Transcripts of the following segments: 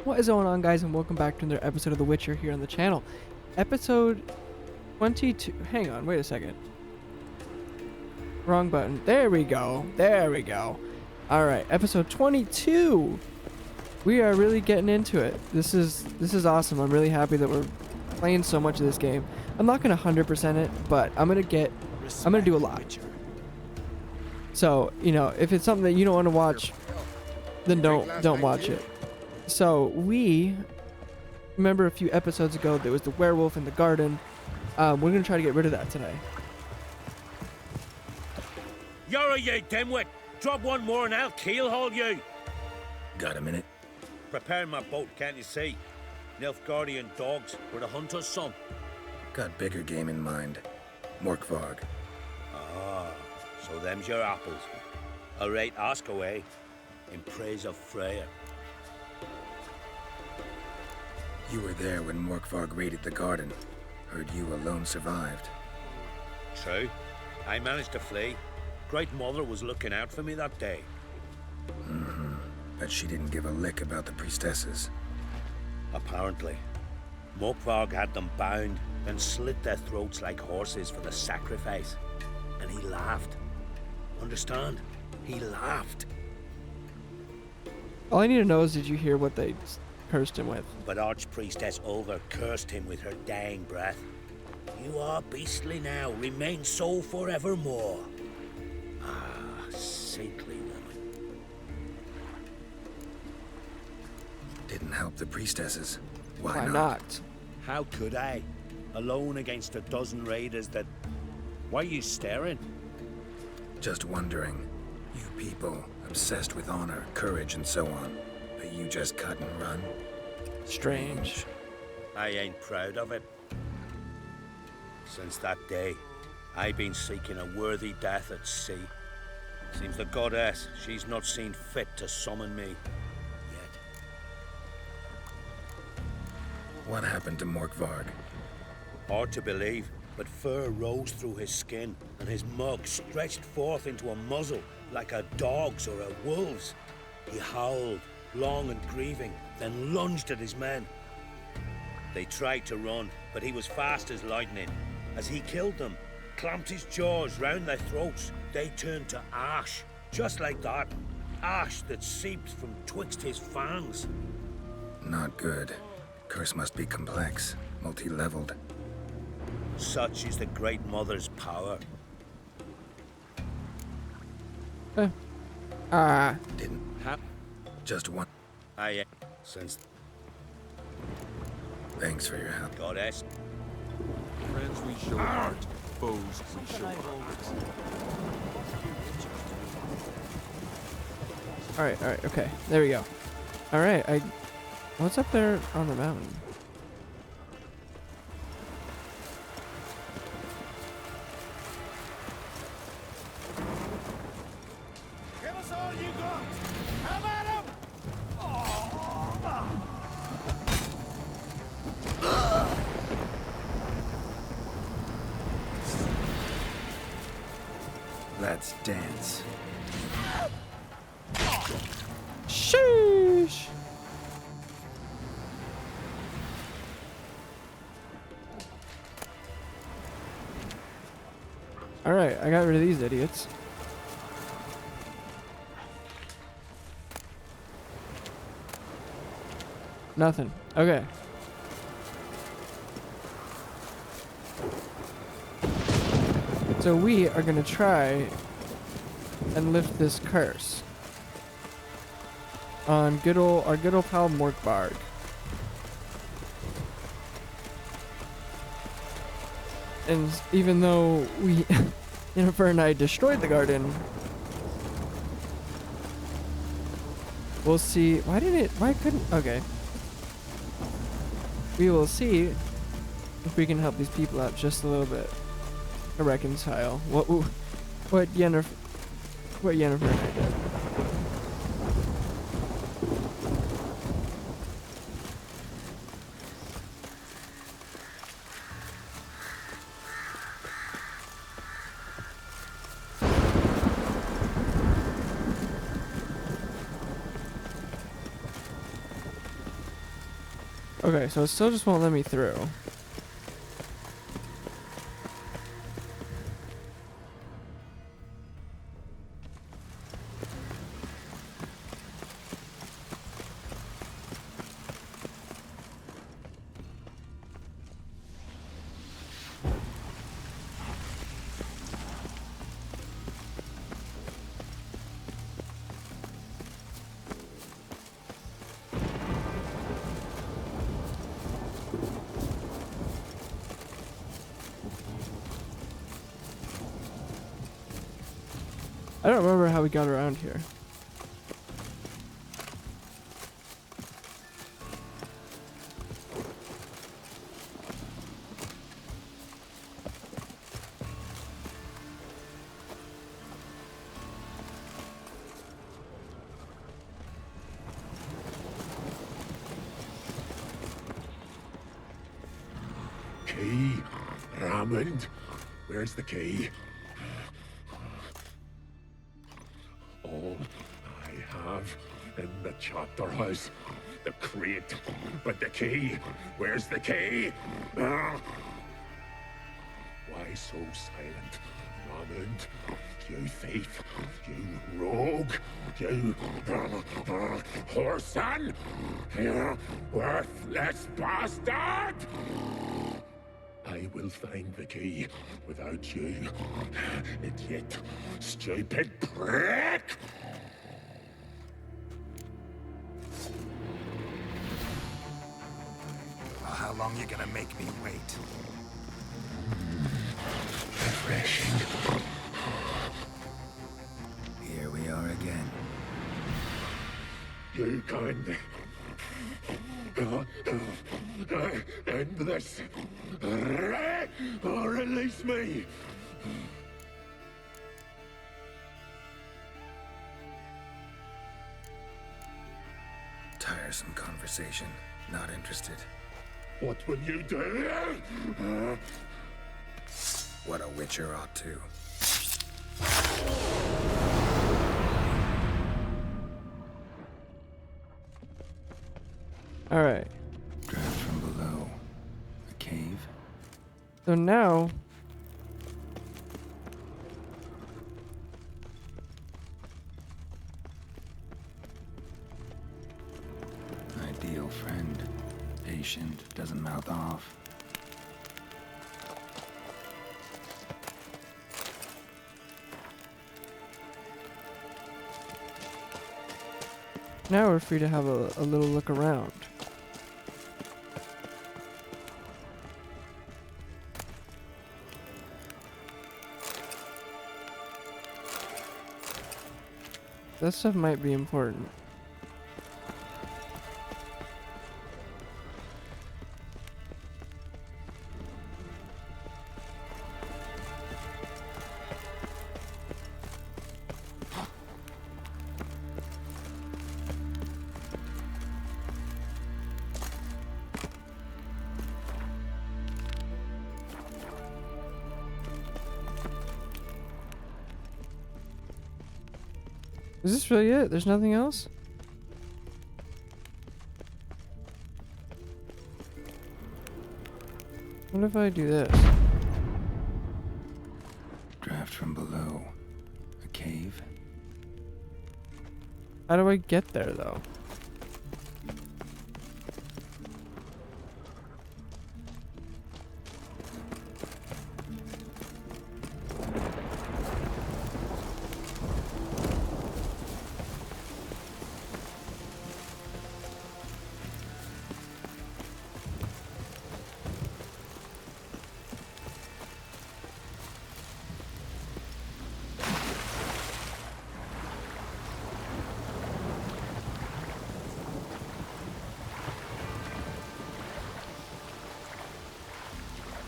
What is going on, guys, and welcome back to another episode of The Witcher here on the channel. Episode 22. Hang on, wait a second. Wrong button. There we go. There we go. Alright, episode 22. We are really getting into it. This is awesome. I'm really happy that we're playing so much of this game. I'm not gonna 100% it, but I'm gonna do a lot. So, you know, if it's something that you don't want to watch, then don't watch it. So we remember a few episodes ago there was the werewolf in the garden. We're gonna try to get rid of that today. You're you dimwit! Drop one more and I'll keelhaul you! Got a minute? Preparing my boat, can't you see? Nilfgaardian dogs were the hunter's son. Got bigger game in mind. Morkvarg. Ah, so them's your apples. Alright, ask away. In praise of Freya. You were there when Morkvarg raided the garden. Heard you alone survived. True. I managed to flee. Great Mother was looking out for me that day. Bet she didn't give a lick about the priestesses. Apparently. Morkvarg had them bound, then slit their throats like horses for the sacrifice. And he laughed. Understand? He laughed. All I need to know is, did you hear what they cursed him with? But Archpriestess Ulver cursed him with her dying breath. You are beastly now, remain so forevermore. Ah, saintly woman. Didn't help the priestesses. Why not? How could I? Alone against a dozen raiders that... Why are you staring? Just wondering. You people, obsessed with honor, courage, and so on. But you just cut and run? Strange. I ain't proud of it. Since that day, I've been seeking a worthy death at sea. Seems the goddess, she's not seen fit to summon me yet. What happened to Morkvarg? Hard to believe, but fur rose through his skin, and his mug stretched forth into a muzzle like a dog's or a wolf's. He howled, long and grieving, then lunged at his men. They tried to run, but he was fast as lightning. As he killed them, clamped his jaws round their throats, they turned to ash, just like that. Ash that seeped from twixt his fangs. Not good. Curse must be complex, multi-leveled. Such is the Great Mother's power. Didn't just one. Since Thanks for your help. goddess. Friends we show heart, foes we show heart. Alright, okay. There we go. Alright, what's up there on the mountain? Give us all you got! Come at him! Let's dance. Sheesh! Alright, I got rid of these idiots. Nothing. Okay. So we are gonna try and lift this curse on our good old pal Morkvarg. And even though we, Yennefer and I destroyed the garden, we'll see. Why couldn't? Okay. We will see if we can help these people out just a little bit to reconcile what Yennefer and I did. Okay, so it still just won't let me through. I don't remember how we got around here. Key? Raymond? Where's the key? All I have in the chapter house. The crate. But the key? Where's the key? Ah. Why so silent, Raymond? You thief. You rogue. You whoreson. You worthless bastard! I will find the key without you, idiot, stupid prick! Well, how long you gonna make me wait? Refreshing. Here we are again. You can end this, or release me. Tiresome conversation. Not interested. What will you do? What a witcher ought to. Alright. Draft from below. A cave. So now... Ideal friend. Patient, doesn't mouth off. Now we're free to have a little look around. That stuff might be important. Is this really it? There's nothing else? What if I do this? Draft from below. A cave. How do I get there though?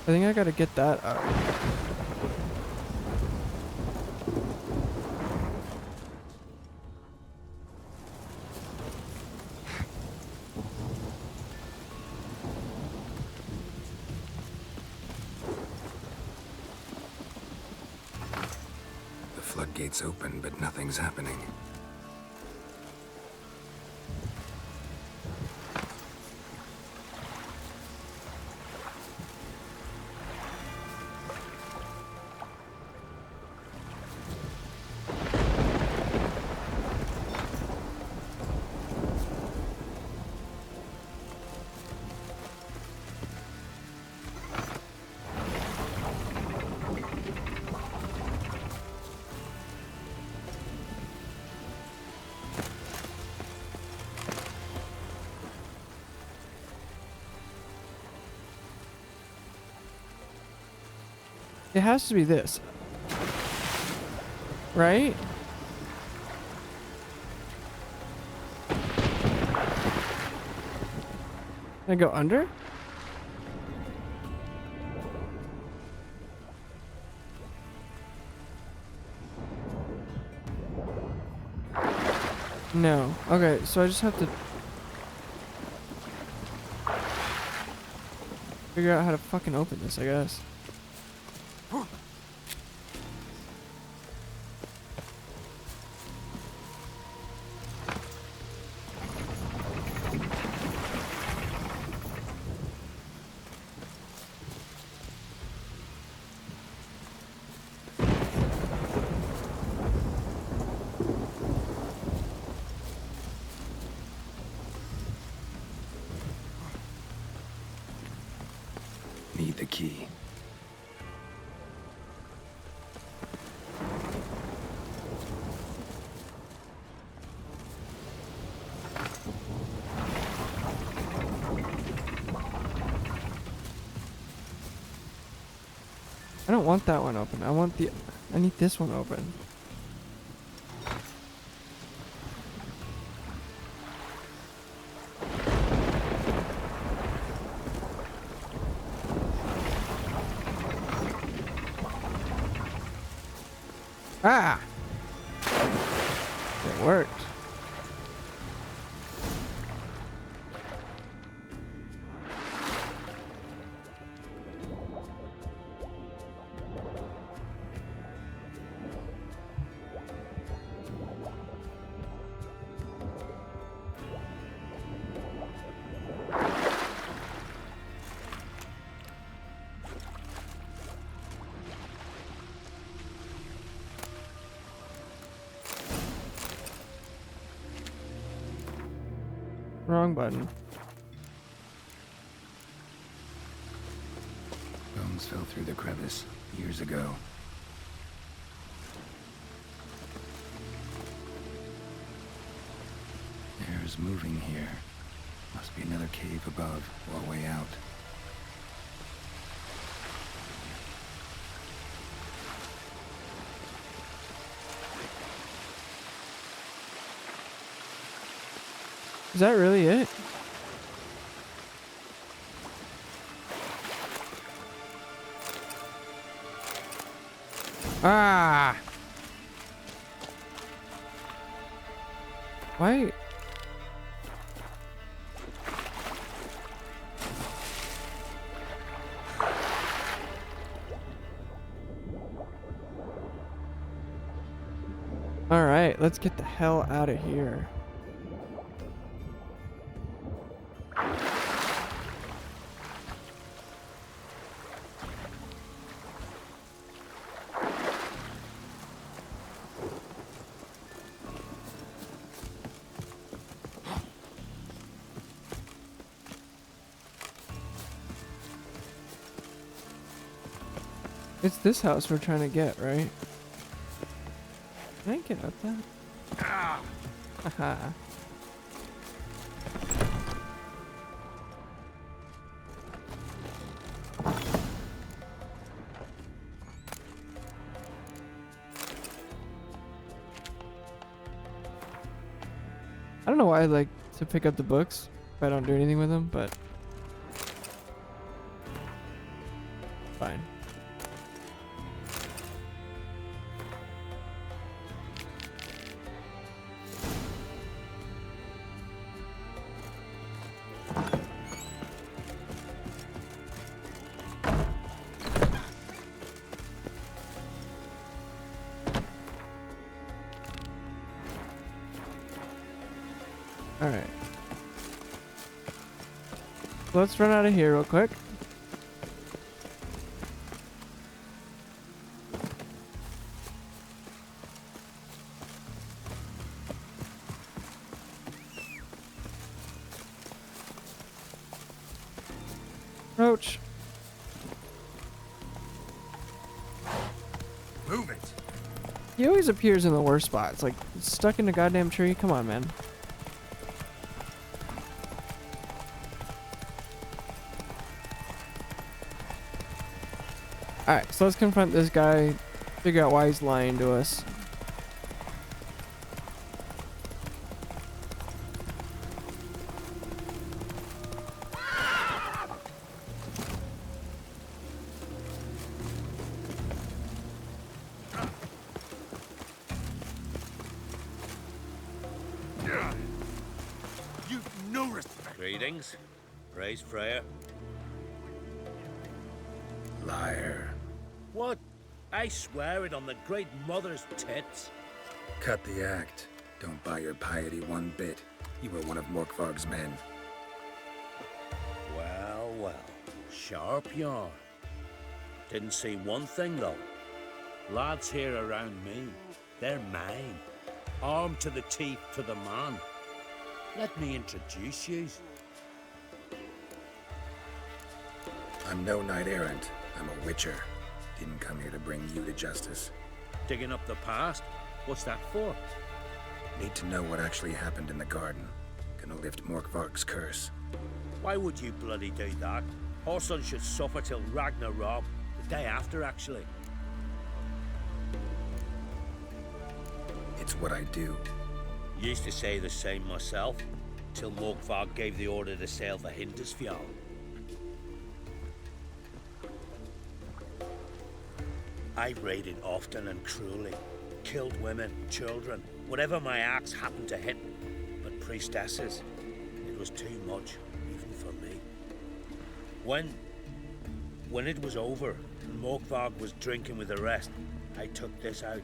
I think I gotta get that out. The floodgates open, but nothing's happening. It has to be this. Right? Can I go under? No. Okay, so I just have to figure out how to fucking open this, I guess. Need the key. I don't want that one open. I need this one open. Ah! It worked. Wrong button. Bones fell through the crevice years ago. Air's moving here. Must be another cave above or way out. Is that really it? Ah! Why? All right, let's get the hell out of here. It's this house we're trying to get, right? Can I get up that? Haha. I don't know why I like to pick up the books if I don't do anything with them, but fine. Alright. Let's run out of here real quick. Roach. Move it! He always appears in the worst spots, like stuck in a goddamn tree. Come on, man. Alright, so let's confront this guy, figure out why he's lying to us. You've no respect. Greetings. Praise Freya. Liar. What? I swear it on the Great Mother's tits. Cut the act. Don't buy your piety one bit. You were one of Morkvarg's men. Well, well. Sharp yarn. Didn't see one thing, though. Lads here around me, they're mine. Armed to the teeth to the man. Let me introduce yous. I'm no knight errant. I'm a witcher. Didn't come here to bring you to justice. Digging up the past? What's that for? Need to know what actually happened in the garden. Gonna lift Morkvarg's curse. Why would you bloody do that? Our son should suffer till Ragnarok. The day after, actually. It's what I do. Used to say the same myself, till Morkvarg gave the order to sail for Hindisfjall. I raided often and cruelly, killed women, children, whatever my axe happened to hit. But priestesses, it was too much, even for me. When it was over, and Morkvarg was drinking with the rest, I took this out.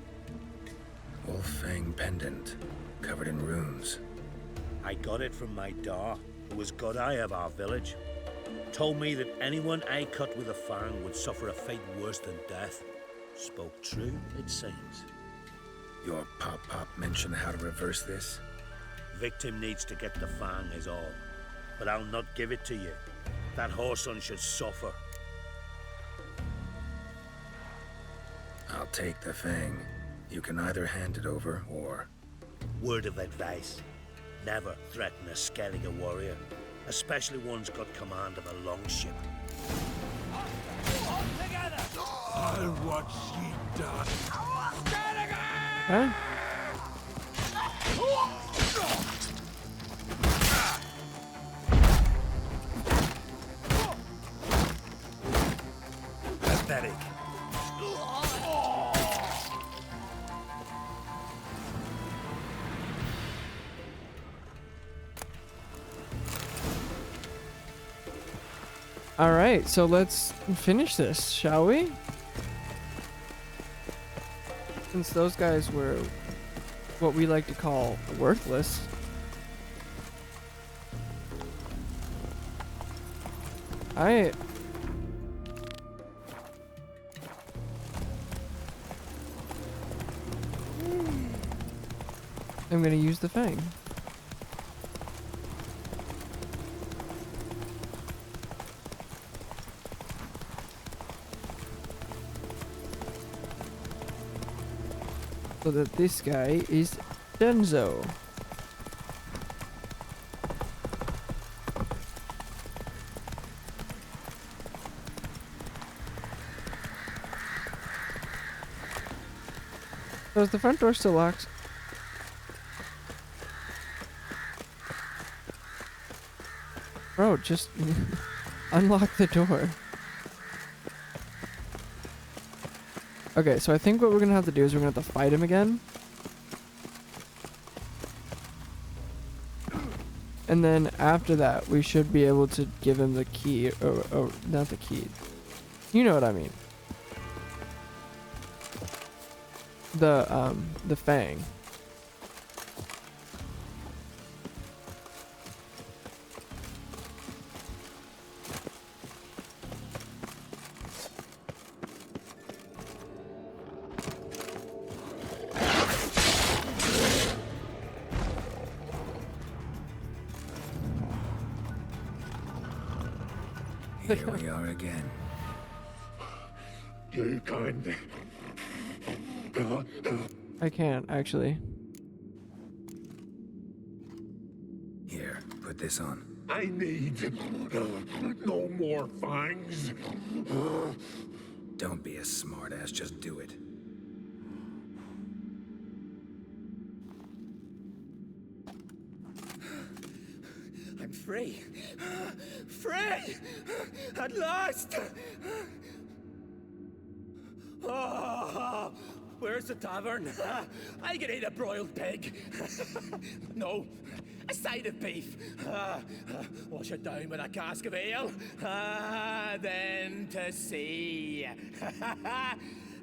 Wolf-fang pendant, covered in runes. I got it from my da, who was Godai of our village. Told me that anyone I cut with a fang would suffer a fate worse than death. Spoke true, it seems. Your pop-pop mentioned how to reverse this? Victim needs to get the fang is all. But I'll not give it to you. That whoreson should suffer. I'll take the fang. You can either hand it over, or... Word of advice. Never threaten a Skellige warrior. Especially one's got command of a longship. I'll watch ye die. Huh? Pathetic. All right, so let's finish this, shall we? Since those guys were what we like to call worthless. I'm gonna use the fang. So that this guy is Denzo. So is the front door still locked? Bro, just unlock the door. Okay, so I think what we're gonna have to do is we're gonna have to fight him again. And then after that, we should be able to give him the key, or not the key. You know what I mean. The fang. Here we are again. You kind. I can't, actually. Here, put this on. I need no more fangs. Don't be a smartass, just do it. I'm free. Free! At last! Oh, where's the tavern? I can eat a broiled pig. No, a side of beef. Wash it down with a cask of ale. Then to sea.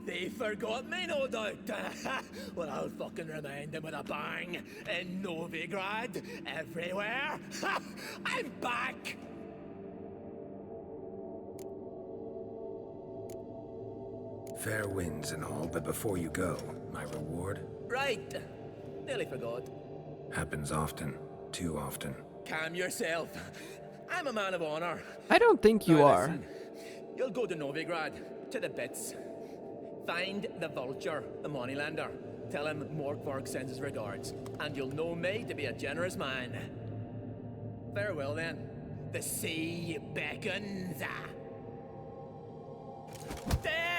They forgot me, no doubt. Well, I'll fucking remind them with a bang. In Novigrad, everywhere. I'm back! Fair winds and all, but before you go, my reward Right. Nearly forgot. happens often. Too often. Calm yourself. I'm a man of honor. I don't think you Now are. listen, you'll go to Novigrad, to the bits. Find the vulture, the moneylender. Tell him Morkvarg sends his regards, and you'll know me to be a generous man. Farewell then. The sea beckons. Death!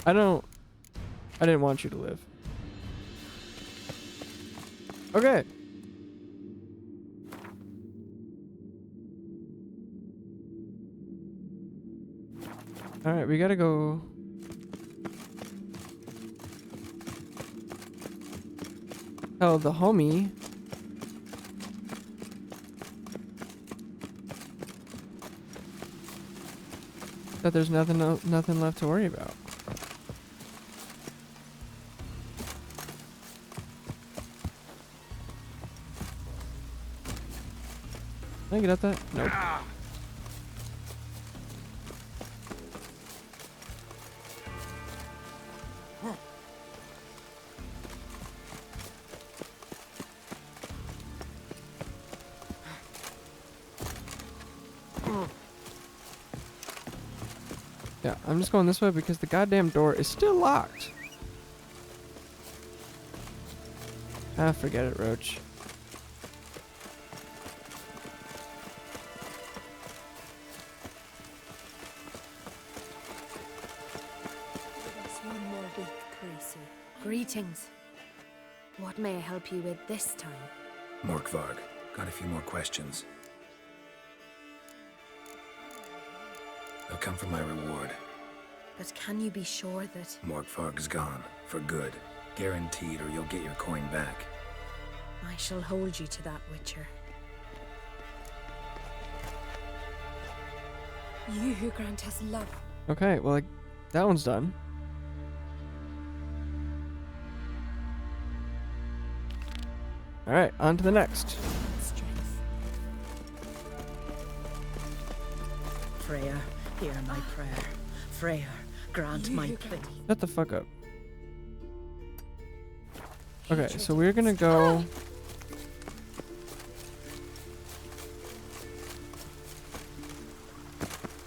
I didn't want you to live. Okay. Alright, we gotta go. Tell the homie that there's nothing left to worry about. Can I get at that? Nope. Yeah, I'm just going this way because the goddamn door is still locked. Ah, forget it, Roach. There's one more week, Khaleesi. Greetings. What may I help you with this time? Morkvarg, got a few more questions. They'll come for my reward. But can you be sure that... Morkvarg's gone. For good. Guaranteed, or you'll get your coin back. I shall hold you to that, Witcher. You who grant us love. Okay, well, that one's done. Alright, on to the next. Strength. Freya, hear my prayer. Freya, grant my plea. Shut the fuck up. Okay, so we're gonna go...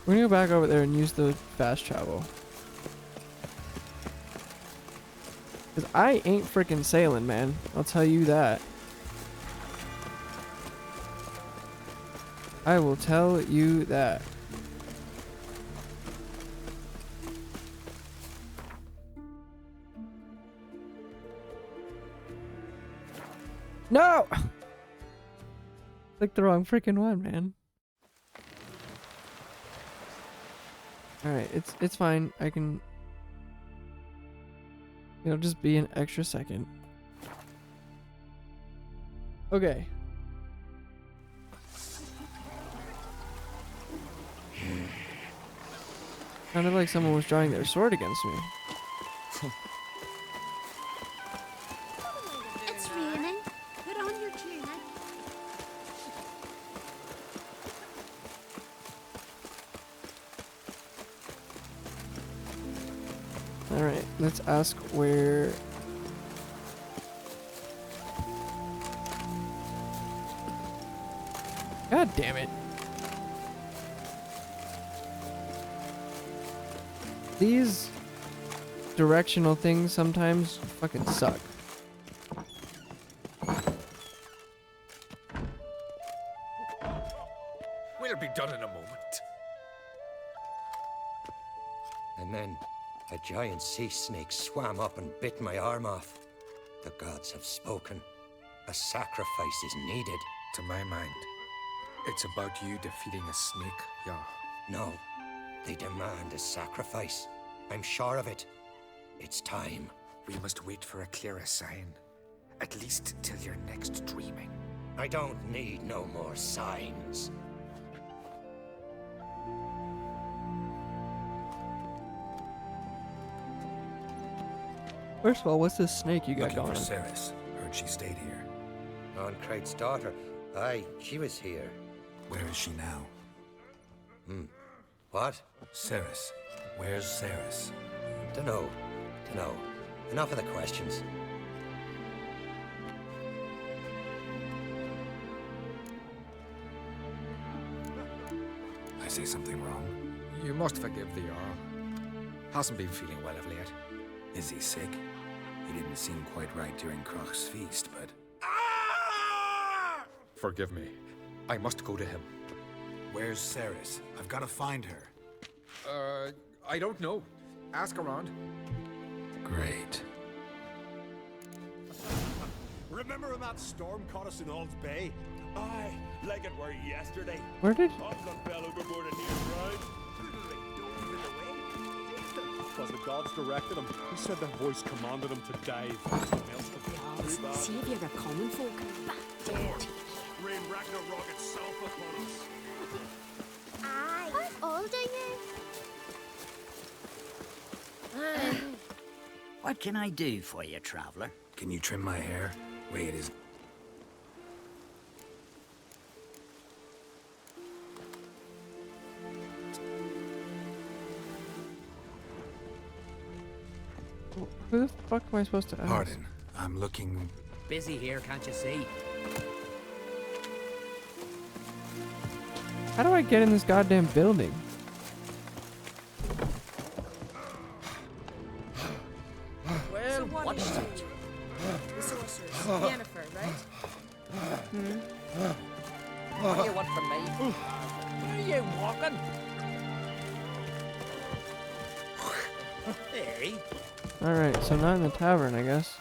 We're gonna go back over there and use the fast travel. Cause I ain't freaking sailing, man. I'll tell you that. I will tell you that. No! Clicked the wrong freaking one, man. Alright, it's fine. I can... It'll just be an extra second. Okay. Sounded like someone was drawing their sword against me. It's raining. Put on your tunic. Alright, let's ask where... God damn it. These directional things sometimes fucking suck. We'll be done in a moment. And then a giant sea snake swam up and bit my arm off. The gods have spoken. A sacrifice is needed. To my mind, it's about you defeating a snake, Jarl. No, they demand a sacrifice. I'm sure of it. It's time. We must wait for a clearer sign. At least till your next dreaming. I don't need no more signs. First of all, what's this snake you got Looking going for on? Ceres. Heard she stayed here. On Crate's daughter. Aye, she was here. Where is she now? What? Ceres. Where's Ceres? Dunno. Enough of the questions. I say something wrong? You must forgive the Jarl. Hasn't been feeling well of late. Is he sick? He didn't seem quite right during Crach's feast, but... Forgive me. I must go to him. Where's Ceres? I've got to find her. I don't know. Ask around. Great. Remember when that storm caught us in Ald's Bay? Aye, like it were yesterday. Where did? Often fell overboard and near drowned. Because the gods directed him. He said their voice commanded him to dive. Savior of common folk. Lord, rain Ragnarok itself upon us. Aye. How old are you? What can I do for you, traveler? Can you trim my hair? Way it is. Who the fuck am I supposed to ask? Pardon. I'm looking... Busy here, can't you see? How do I get in this goddamn building? Well, So what is it? The sorceress, Yennefer, right? What do you want from me? Where are you walking? Hey, Alright, so not in the tavern, I guess.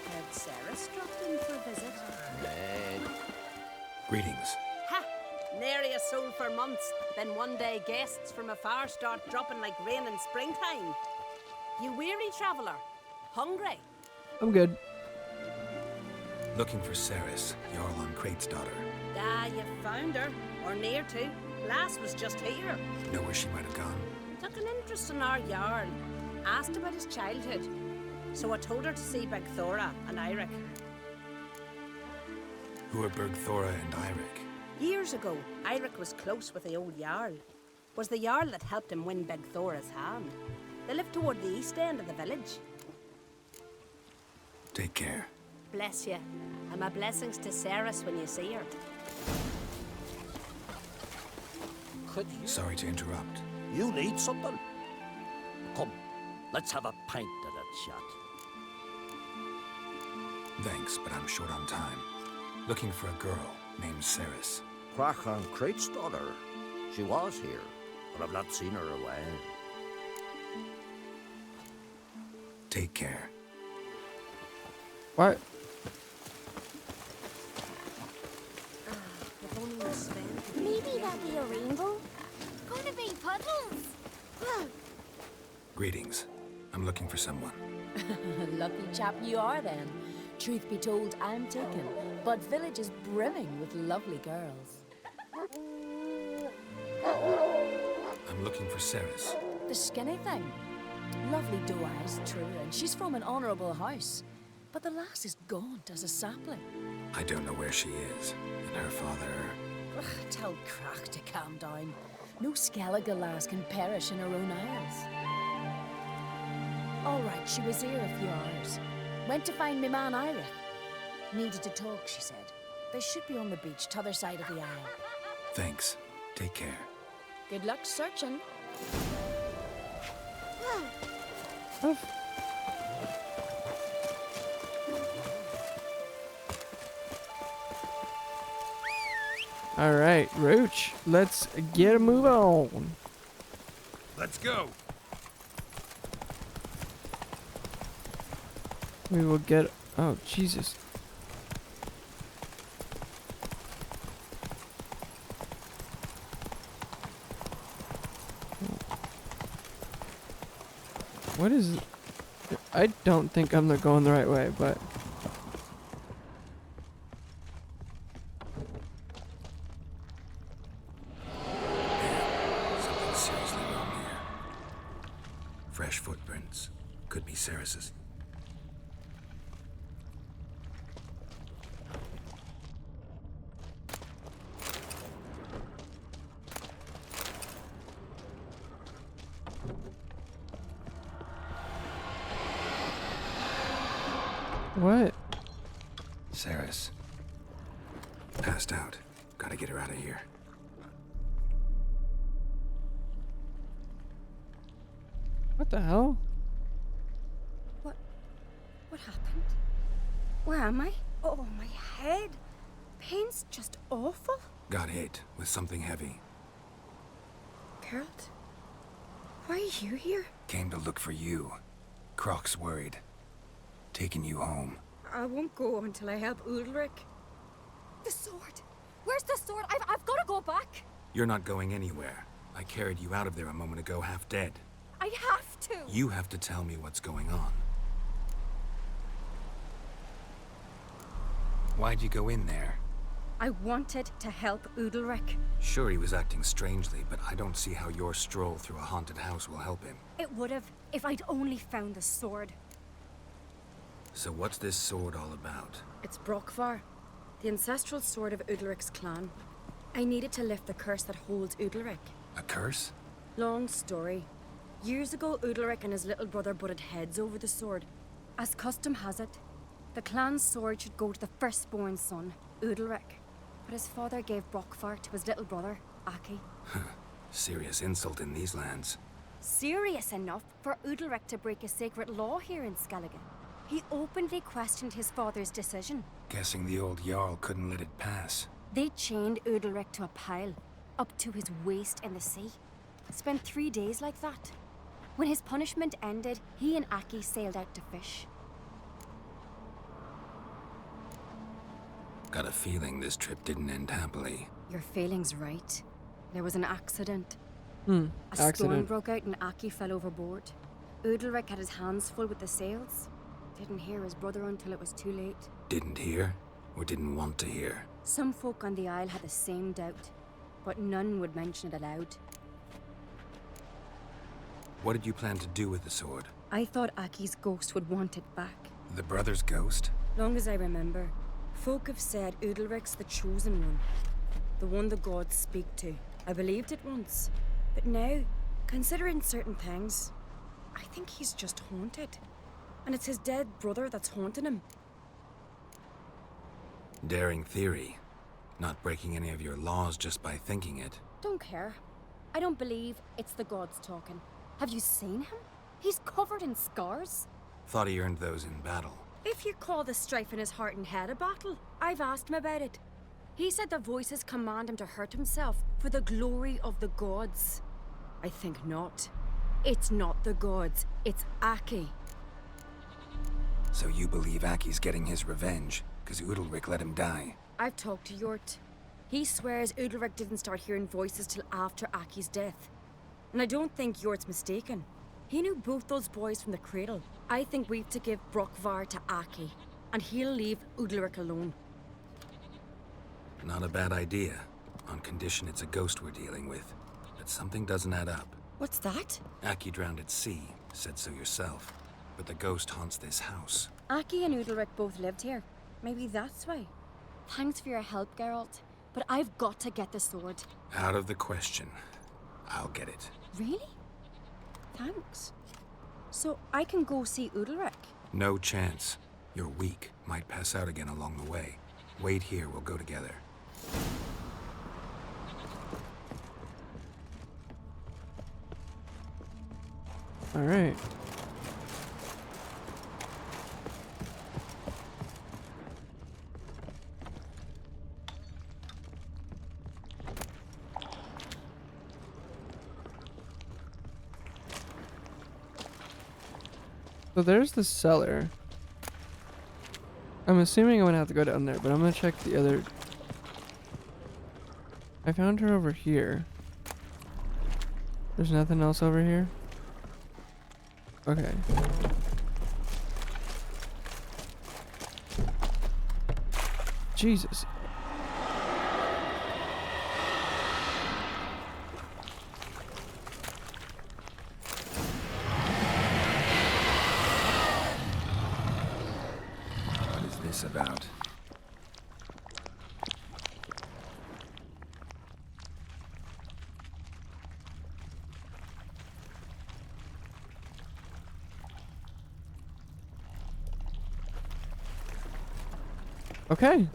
Had Ceres dropped in for a visit? Greetings. Ha! Nary a soul for months. Then one day guests from afar start dropping like rain in springtime. You weary traveller? Hungry? I'm good. Looking for Ceres, Jarl on Crate's daughter. Ah, you found her. Or near to. Lass was just here. Know where she might have gone? Took an interest in our Jarl. Asked about his childhood. So I told her to see Bergthora and Eirik. Who are Bergthora and Eirik? Years ago, Eirik was close with the old Jarl. Was the Jarl that helped him win Bergthora's hand. They lived toward the east end of the village. Take care. Bless you. And my blessings to Ceres when you see her. could you? Sorry to interrupt. You need something? Come, let's have a pint at that shot. Thanks, but I'm short on time. Looking for a girl named Ceres. Crach on Crate's daughter. She was here, but I've not seen her a while. Take care. What? Maybe that'll be a rainbow. Gonna be puddles. Greetings. I'm looking for someone. Lucky chap you are then. Truth be told, I'm taken, but village is brimming with lovely girls. I'm looking for Ceres. The skinny thing. Lovely doe eyes, true, and she's from an honourable house. But the lass is gaunt as a sapling. I don't know where she is, and her father... Ugh, tell Crach to calm down. No Skellige lass can perish in her own isles. All right, she was here a few hours. Went to find me man Eirik. Needed to talk, she said. They should be on the beach, t'other side of the isle. Thanks. Take care. Good luck searching. All right, Roach, let's get a move on. Let's go. We will get. Oh, Jesus. What is. I don't think I'm going the right way, but. Something seriously wrong here. Fresh footprints. Could be Ceres's. What? Ceres. Passed out. Gotta get her out of here. What the hell? What happened? Where am I? Oh, my head. Pain's just awful. Got hit with something heavy. Geralt, why are you here? Came to look for you. Croc's worried. Taking you home. I won't go until I help Udalric. The sword! Where's the sword? I've got to go back! You're not going anywhere. I carried you out of there a moment ago, half dead. I have to! You have to tell me what's going on. Why'd you go in there? I wanted to help Udalric. Sure, he was acting strangely, but I don't see how your stroll through a haunted house will help him. It would have if I'd only found the sword. So what's this sword all about? It's Brokvar, the ancestral sword of Udalric's clan. I needed to lift the curse that holds Udalric. A curse? Long story. Years ago, Udalric and his little brother butted heads over the sword. As custom has it, the clan's sword should go to the firstborn son, Udalric. But his father gave Brokvar to his little brother, Aki. Serious insult in these lands. Serious enough for Udalric to break a sacred law here in Skellige. He openly questioned his father's decision. Guessing the old Jarl couldn't let it pass. They chained Udalric to a pile, up to his waist in the sea. Spent 3 days like that. When his punishment ended, he and Aki sailed out to fish. Got a feeling this trip didn't end happily. Your feeling's right. There was an accident. A storm accident. broke out and Aki fell overboard. Udalric had his hands full with the sails. Didn't hear his brother until it was too late. Didn't hear? Or didn't want to hear? Some folk on the Isle had the same doubt, but none would mention it aloud. What did you plan to do with the sword? I thought Aki's ghost would want it back. The brother's ghost? Long as I remember, folk have said Udalric's the chosen one. The one the gods speak to. I believed it once. But now, considering certain things, I think he's just haunted. And it's his dead brother that's haunting him. Daring theory. Not breaking any of your laws just by thinking it. Don't care. I don't believe it's the gods talking. Have you seen him? He's covered in scars. Thought he earned those in battle. If you call the strife in his heart and head a battle, I've asked him about it. He said the voices command him to hurt himself for the glory of the gods. I think not. It's not the gods, it's Aki. So you believe Aki's getting his revenge, because Udalric let him die? I've talked to Yort. He swears Udalric didn't start hearing voices till after Aki's death. And I don't think Yort's mistaken. He knew both those boys from the cradle. I think we've to give Brokvar to Aki, and he'll leave Udalric alone. Not a bad idea, on condition it's a ghost we're dealing with. But something doesn't add up. What's that? Aki drowned at sea, said so yourself. But the ghost haunts this house. Aki and Udalric both lived here. Maybe that's why. Thanks for your help, Geralt. But I've got to get the sword. Out of the question. I'll get it. Really? Thanks. So I can go see Udalric? No chance. You're weak. Might pass out again along the way. Wait here, we'll go together. All right. So there's the cellar. I'm assuming I'm gonna have to go down there, but I'm gonna check the other. I found her over here. There's nothing else over here? Okay. Jesus. What is this about? Okay.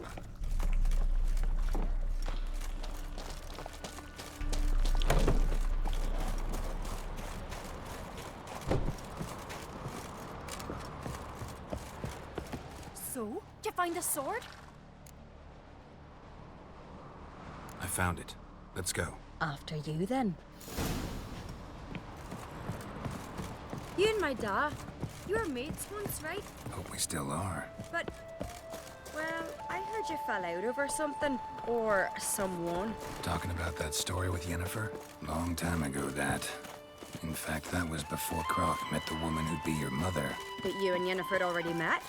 So, did you find the sword? I found it. Let's go. After you, then. You and my dad, you were mates once, right? Hope we still are. But, well, I heard you fell out over something. Or someone. Talking about that story with Yennefer? Long time ago, that. In fact, that was before Croc met the woman who'd be your mother. But you and Yennefer had already met?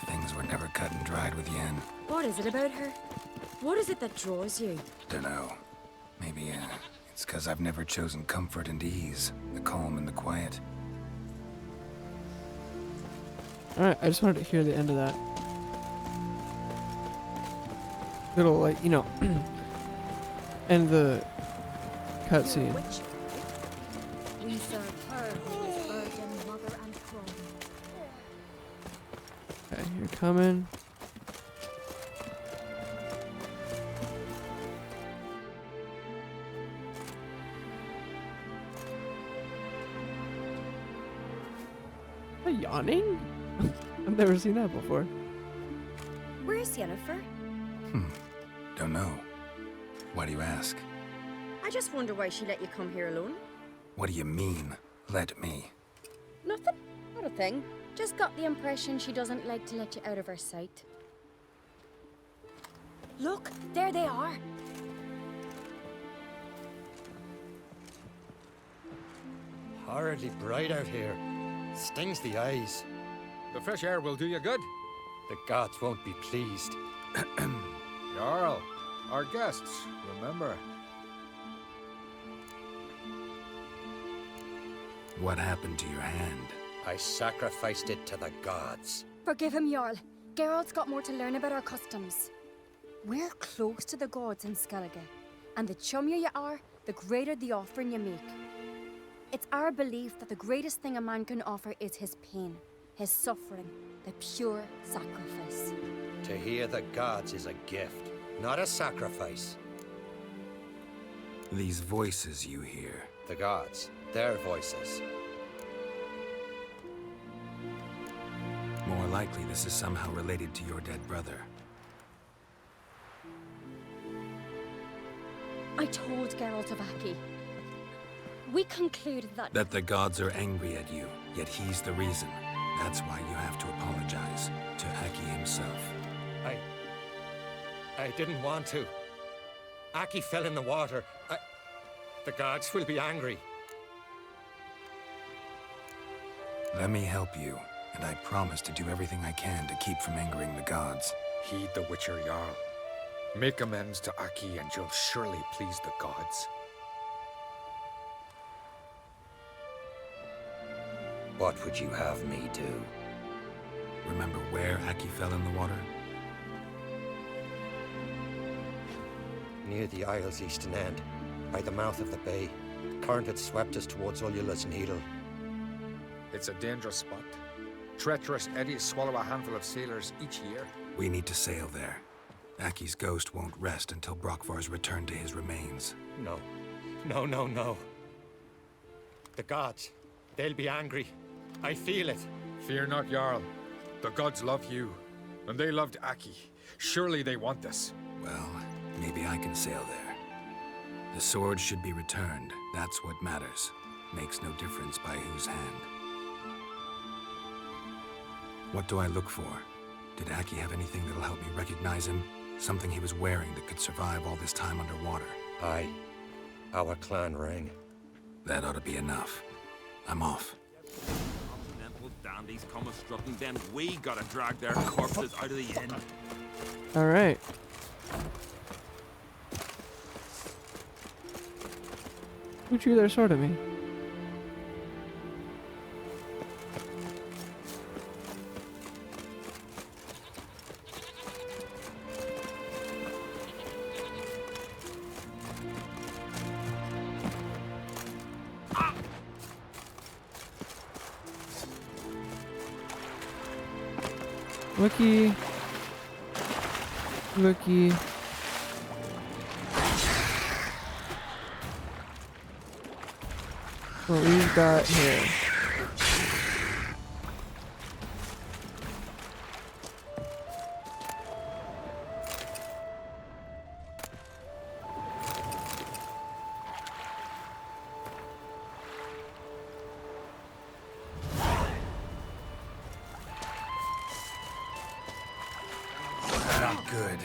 Things were never cut and dried with Yen. What is it about her? What is it that draws you? Dunno. Maybe, it's 'cause I've never chosen comfort and ease. The calm and the quiet. Alright, I just wanted to hear the end of that. Little, like, you know, end the cutscene. We serve her who is virgin, mother, and crone. Okay, you're coming. Am I yawning? I've never seen that before. Where's Yennefer? Don't know. Why do you ask? I just wonder why she let you come here alone. What do you mean, let me? Nothing. Not a thing. Just got the impression she doesn't like to let you out of her sight. Look, there they are. Horridly bright out here. Stings the eyes. The fresh air will do you good. The gods won't be pleased. Jarl, our guests, remember. What happened to your hand? I sacrificed it to the gods. Forgive him, Jarl. Geralt's got more to learn about our customs. We're close to the gods in Skellige, and the chummier you are, the greater the offering you make. It's our belief that the greatest thing a man can offer is his pain, his suffering, the pure sacrifice. To hear the gods is a gift, not a sacrifice. These voices you hear. The gods, their voices. More likely this is somehow related to your dead brother. I told Geralt of Aki. We concluded that... That the gods are angry at you, yet he's the reason. That's why you have to apologize to Aki himself. I didn't want to. Aki fell in the water. The gods will be angry. Let me help you, and I promise to do everything I can to keep from angering the gods. Heed the Witcher Jarl. Make amends to Aki and you'll surely please the gods. What would you have me do? Remember where Aki fell in the water? Near the Isle's eastern end, by the mouth of the bay. Current had swept us towards Ullula's Needle. It's a dangerous spot. Treacherous eddies swallow a handful of sailors each year. We need to sail there. Aki's ghost won't rest until Brokvar's returned to his remains. No. No. The gods, they'll be angry. I feel it. Fear not, Jarl. The gods love you, and they loved Aki. Surely they want this. Well, maybe I can sail there. The sword should be returned. That's what matters. Makes no difference by whose hand. What do I look for? Did Aki have anything that'll help me recognize him? Something he was wearing that could survive all this time underwater? Aye. Our clan ring. That ought to be enough. I'm off. Continental dandies come a strutting, then we gotta drag their corpses out of the inn. All right. Who drew their sword at me? Looky. Looky. What we've got here. Not good.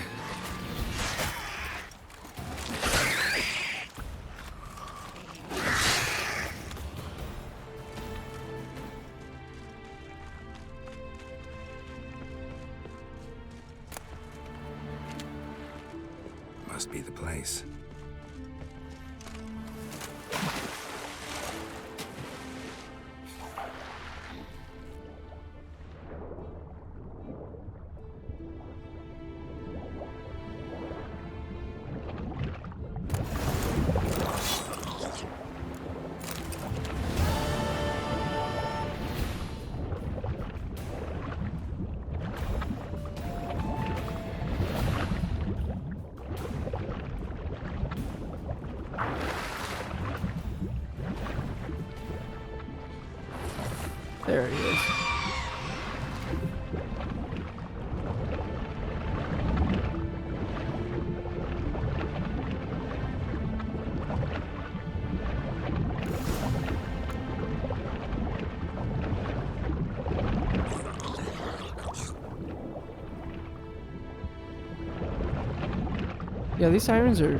Must be the place. There he is. Yeah, these sirens are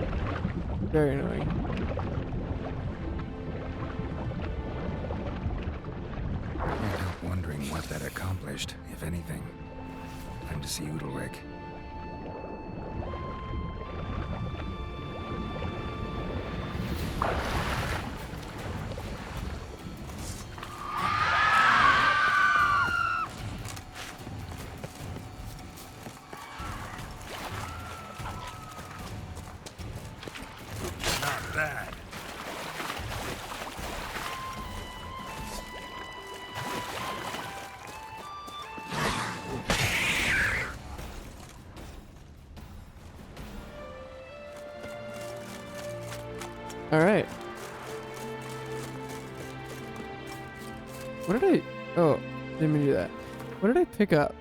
very annoying. Can't help wondering what that accomplished, if anything. Time to see Udalryk. Not bad. All right. What did I? Oh, didn't mean to do that. What did I pick up?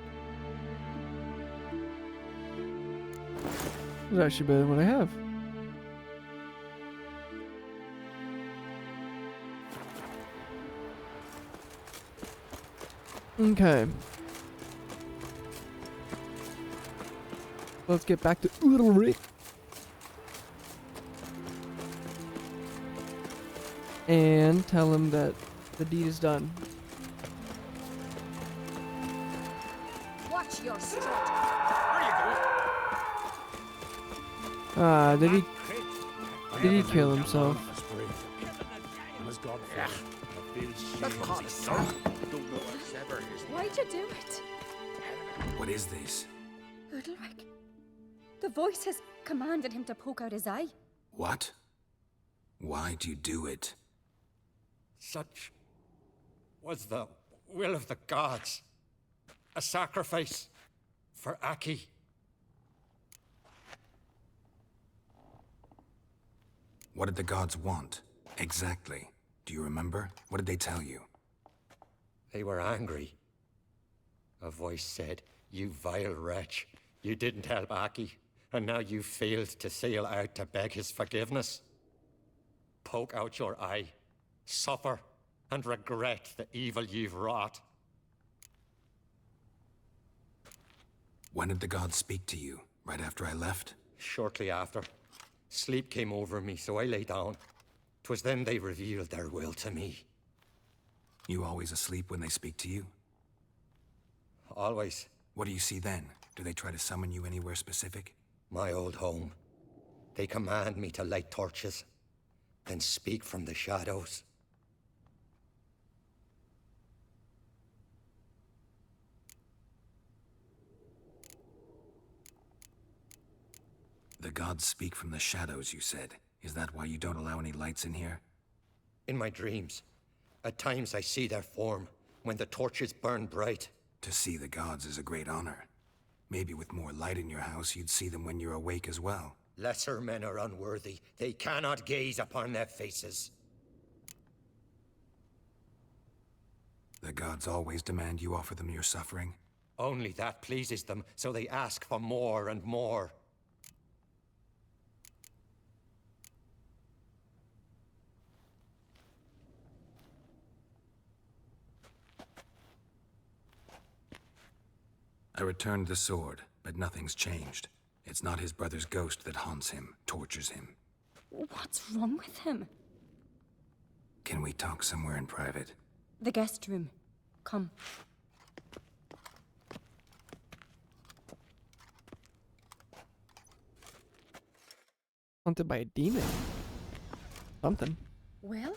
This is actually better than what I have. Okay. Let's get back to Udalryk. And tell him that the deed is done. Watch your strut. Ah, did he kill himself? Why'd you do it? What is this? Udalryk. The voice has commanded him to poke out his eye. What? Why'd you do it? Such was the will of the gods. A sacrifice for Aki. What did the gods want? Exactly. Do you remember? What did they tell you? They were angry. A voice said, "You vile wretch, you didn't help Aki, and now you failed to sail out to beg his forgiveness. Poke out your eye, suffer, and regret the evil you've wrought." When did the gods speak to you? Right after I left? Shortly after. Sleep came over me, so I lay down. 'Twas then they revealed their will to me. You always asleep when they speak to you? Always. What do you see then? Do they try to summon you anywhere specific? My old home. They command me to light torches, then speak from the shadows. The gods speak from the shadows, you said. Is that why you don't allow any lights in here? In my dreams. At times I see their form, when the torches burn bright. To see the gods is a great honor. Maybe with more light in your house, you'd see them when you're awake as well. Lesser men are unworthy. They cannot gaze upon their faces. The gods always demand you offer them your suffering? Only that pleases them, so they ask for more and more. I returned the sword, but nothing's changed. It's not his brother's ghost that haunts him, tortures him. What's wrong with him? Can we talk somewhere in private? The guest room. Come. Haunted by a demon. Something. Well,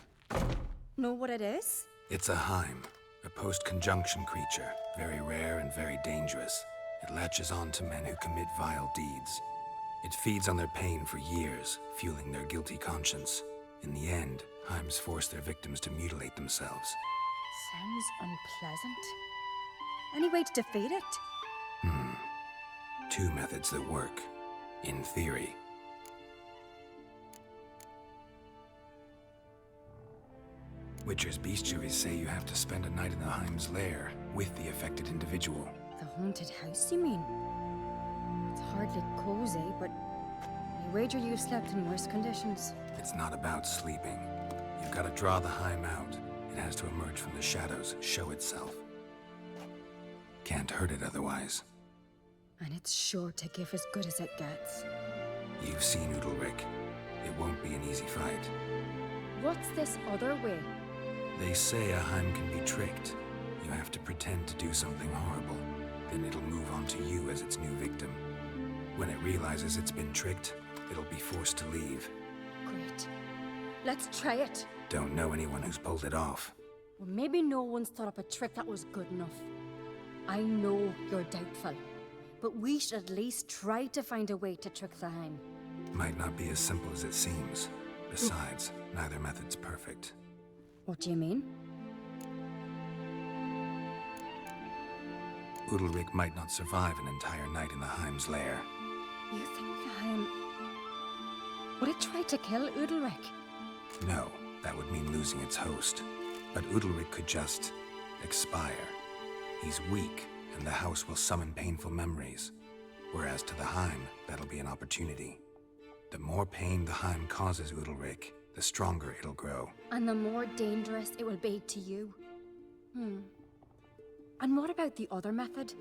know what it is? It's a Heim, a post-conjunction creature, very rare and very dangerous. It latches on to men who commit vile deeds. It feeds on their pain for years, fueling their guilty conscience. In the end, Heims force their victims to mutilate themselves. Sounds unpleasant. Any way to defeat it? Two methods that work. In theory. Witcher's bestiaries say you have to spend a night in the Heim's lair with the affected individual. The haunted house, you mean? It's hardly cozy, but I wager you've slept in worse conditions. It's not about sleeping. You've got to draw the Heim out. It has to emerge from the shadows, show itself. Can't hurt it otherwise. And it's sure to give as good as it gets. You've seen Udalryk. It won't be an easy fight. What's this other way? They say a Heim can be tricked. You have to pretend to do something horrible. Then it'll move on to you as its new victim. When it realizes it's been tricked, it'll be forced to leave. Great. Let's try it. Don't know anyone who's pulled it off. Well, maybe no one's thought up a trick that was good enough. I know you're doubtful, but we should at least try to find a way to trick the Heim. Might not be as simple as it seems. Besides, neither method's perfect. What do you mean? Udalryk might not survive an entire night in the Heim's lair. You think the Heim... Would it try to kill Udalryk? No, that would mean losing its host. But Udalryk could just... expire. He's weak, and the house will summon painful memories. Whereas to the Heim, that'll be an opportunity. The more pain the Heim causes Udalryk, the stronger it'll grow. And the more dangerous it will be to you. And what about the other method?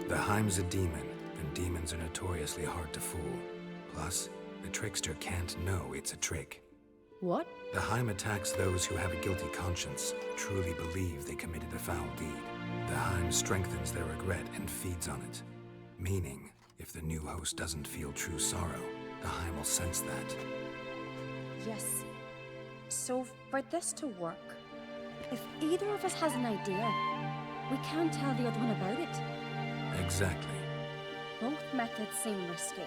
The Heim's a demon, and demons are notoriously hard to fool. Plus, the trickster can't know it's a trick. What? The Heim attacks those who have a guilty conscience, truly believe they committed a foul deed. The Heim strengthens their regret and feeds on it. Meaning, if the new host doesn't feel true sorrow, the Heim will sense that. Yes. So, for this to work, if either of us has an idea, we can't tell the other one about it. Exactly. Both methods seem risky,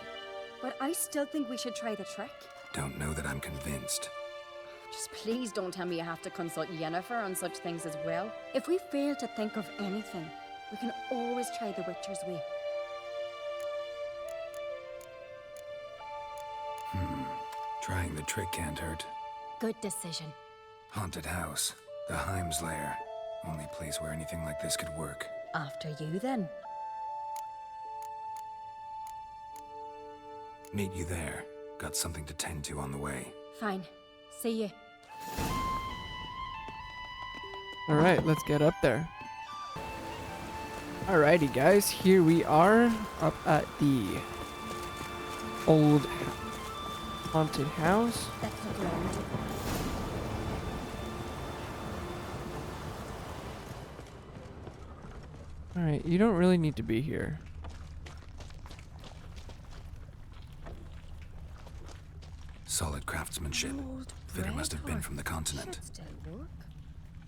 but I still think we should try the trick. Don't know that I'm convinced. Just please don't tell me you have to consult Yennefer on such things as well. If we fail to think of anything, we can always try the Witcher's way. Trying the trick can't hurt. Good decision. Haunted house. The Heim's lair. Only place where anything like this could work. After you, then. Meet you there. Got something to tend to on the way. Fine. See you. Alright, let's get up there. Alrighty, guys, here we are up at the old haunted house. Let's look around. Alright, you don't really need to be here. Solid craftsmanship. Fitter must have been from the continent. Should still work.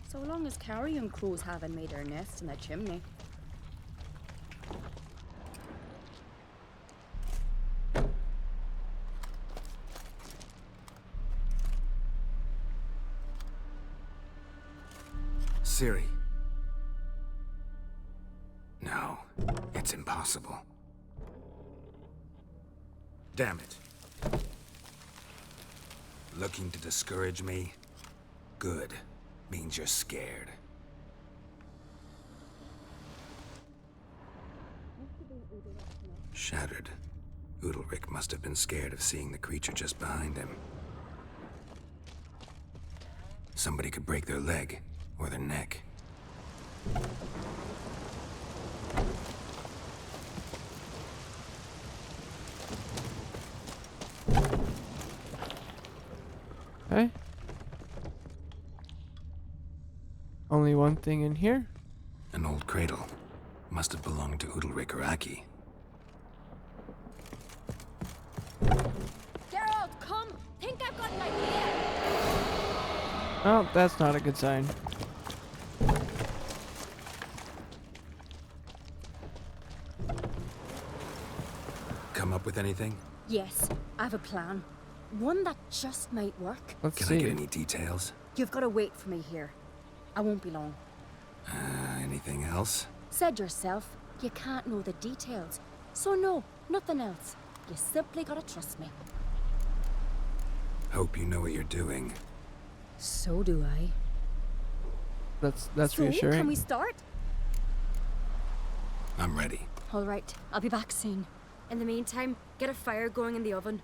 So long as carrion crows haven't made their nest in the chimney. Ciri. No, it's impossible. Damn it. Looking to discourage me? Good. Means you're scared. Shattered. Udalryk must have been scared of seeing the creature just behind him. Somebody could break their leg, or their neck. Okay. Only one thing in here. An old cradle. Must have belonged to Udalryk or Aki. Geralt, come! Think I've got an idea! Oh, that's not a good sign. Come up with anything? Yes, I have a plan. One that just might work. Let's Can see. I get any details? You've got to wait for me here. I won't be long. Anything else? Said yourself, you can't know the details. So no, nothing else. You simply gotta trust me. Hope you know what you're doing. So do I. That's So, reassuring. can we start? I'm ready. All right, I'll be back soon. In the meantime, get a fire going in the oven.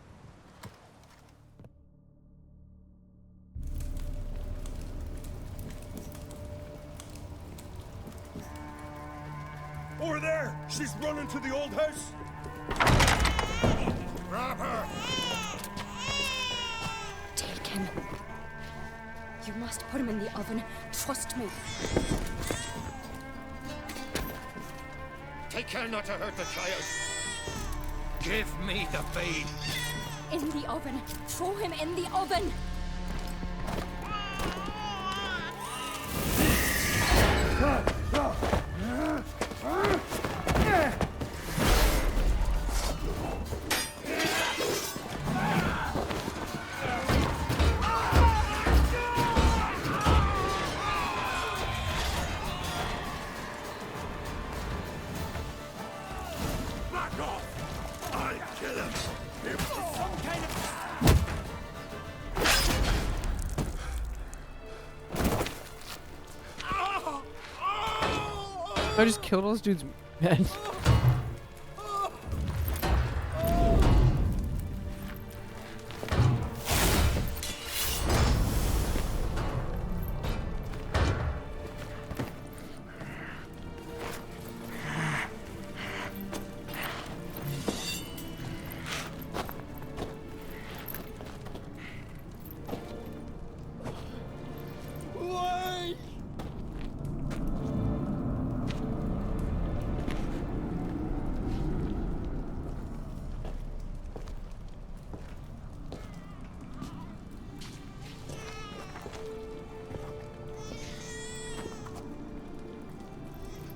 Over there! She's running to the old house! Grab her! Take him. You must put him in the oven. Trust me. Take care not to hurt the child. Give me the blade. In the oven. Throw him in the oven. Back off! I'll kill him! If some kind of... I just killed all this dude's men.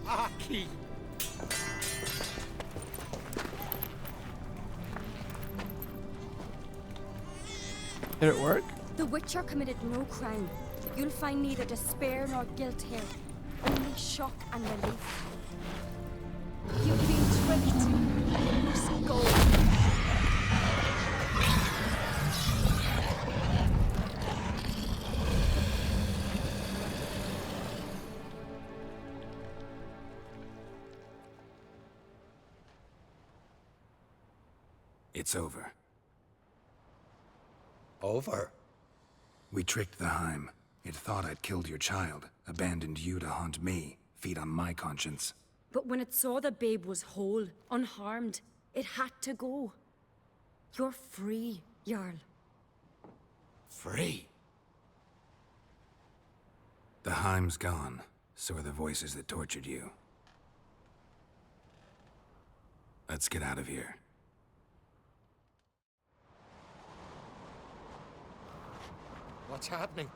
Aki! Did it work? The Witcher committed no crime. You'll find neither despair nor guilt here. Only shock and relief. You've been tricked. You must go. It's over. Over? We tricked the Heim. It thought I'd killed your child, abandoned you to haunt me, feed on my conscience. But when it saw the babe was whole, unharmed, it had to go. You're free, Jarl. Free? The Heim's gone, so are the voices that tortured you. Let's get out of here. What's happening?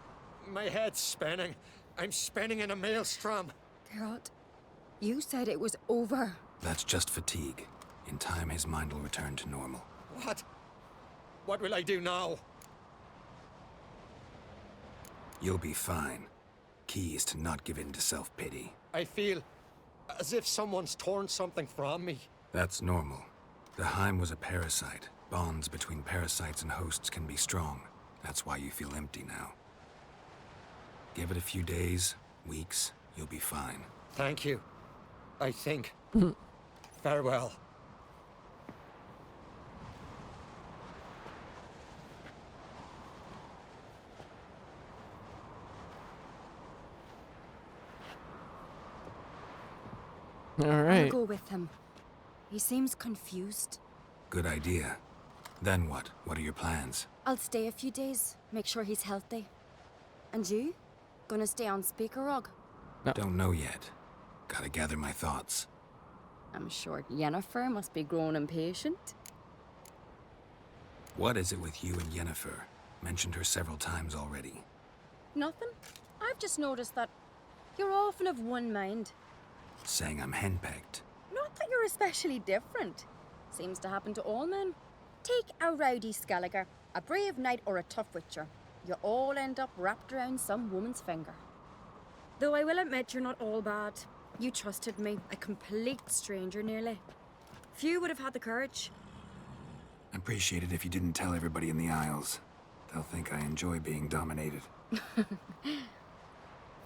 My head's spinning. I'm spinning in a maelstrom. Geralt, you said it was over. That's just fatigue. In time, his mind will return to normal. What? What will I do now? You'll be fine. Key is to not give in to self-pity. I feel as if someone's torn something from me. That's normal. The Heim was a parasite. Bonds between parasites and hosts can be strong. That's why you feel empty now. Give it a few days, weeks, you'll be fine. Thank you. I think. Farewell. All right. I'll go with him. He seems confused. Good idea. Then what? What are your plans? I'll stay a few days, make sure he's healthy. And you? Gonna stay on Speaker Rog? No. Don't know yet. Gotta gather my thoughts. I'm sure Yennefer must be growing impatient. What is it with you and Yennefer? Mentioned her several times already. Nothing. I've just noticed that you're often of one mind. Saying I'm henpecked. Not that you're especially different. Seems to happen to all men. Take a rowdy Skelliger, a brave knight, or a tough witcher. You all end up wrapped around some woman's finger. Though I will admit you're not all bad. You trusted me, a complete stranger nearly. Few would have had the courage. I'd appreciate it if you didn't tell everybody in the Isles. They'll think I enjoy being dominated.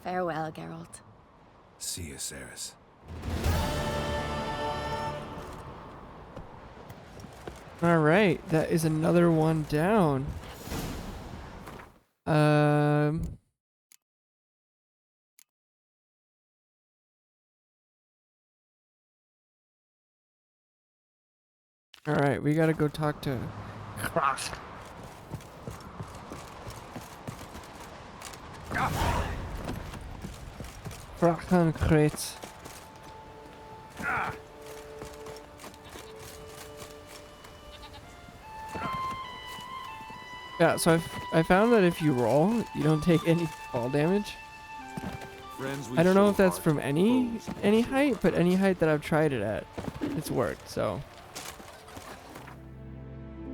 Farewell, Geralt. See you, Cerys. All right, that is another one down. All right, we gotta go talk to Crach. Crach crates. Yeah, so I found that if you roll, you don't take any fall damage. I don't know if that's from any height, but any height that I've tried it at, it's worked, so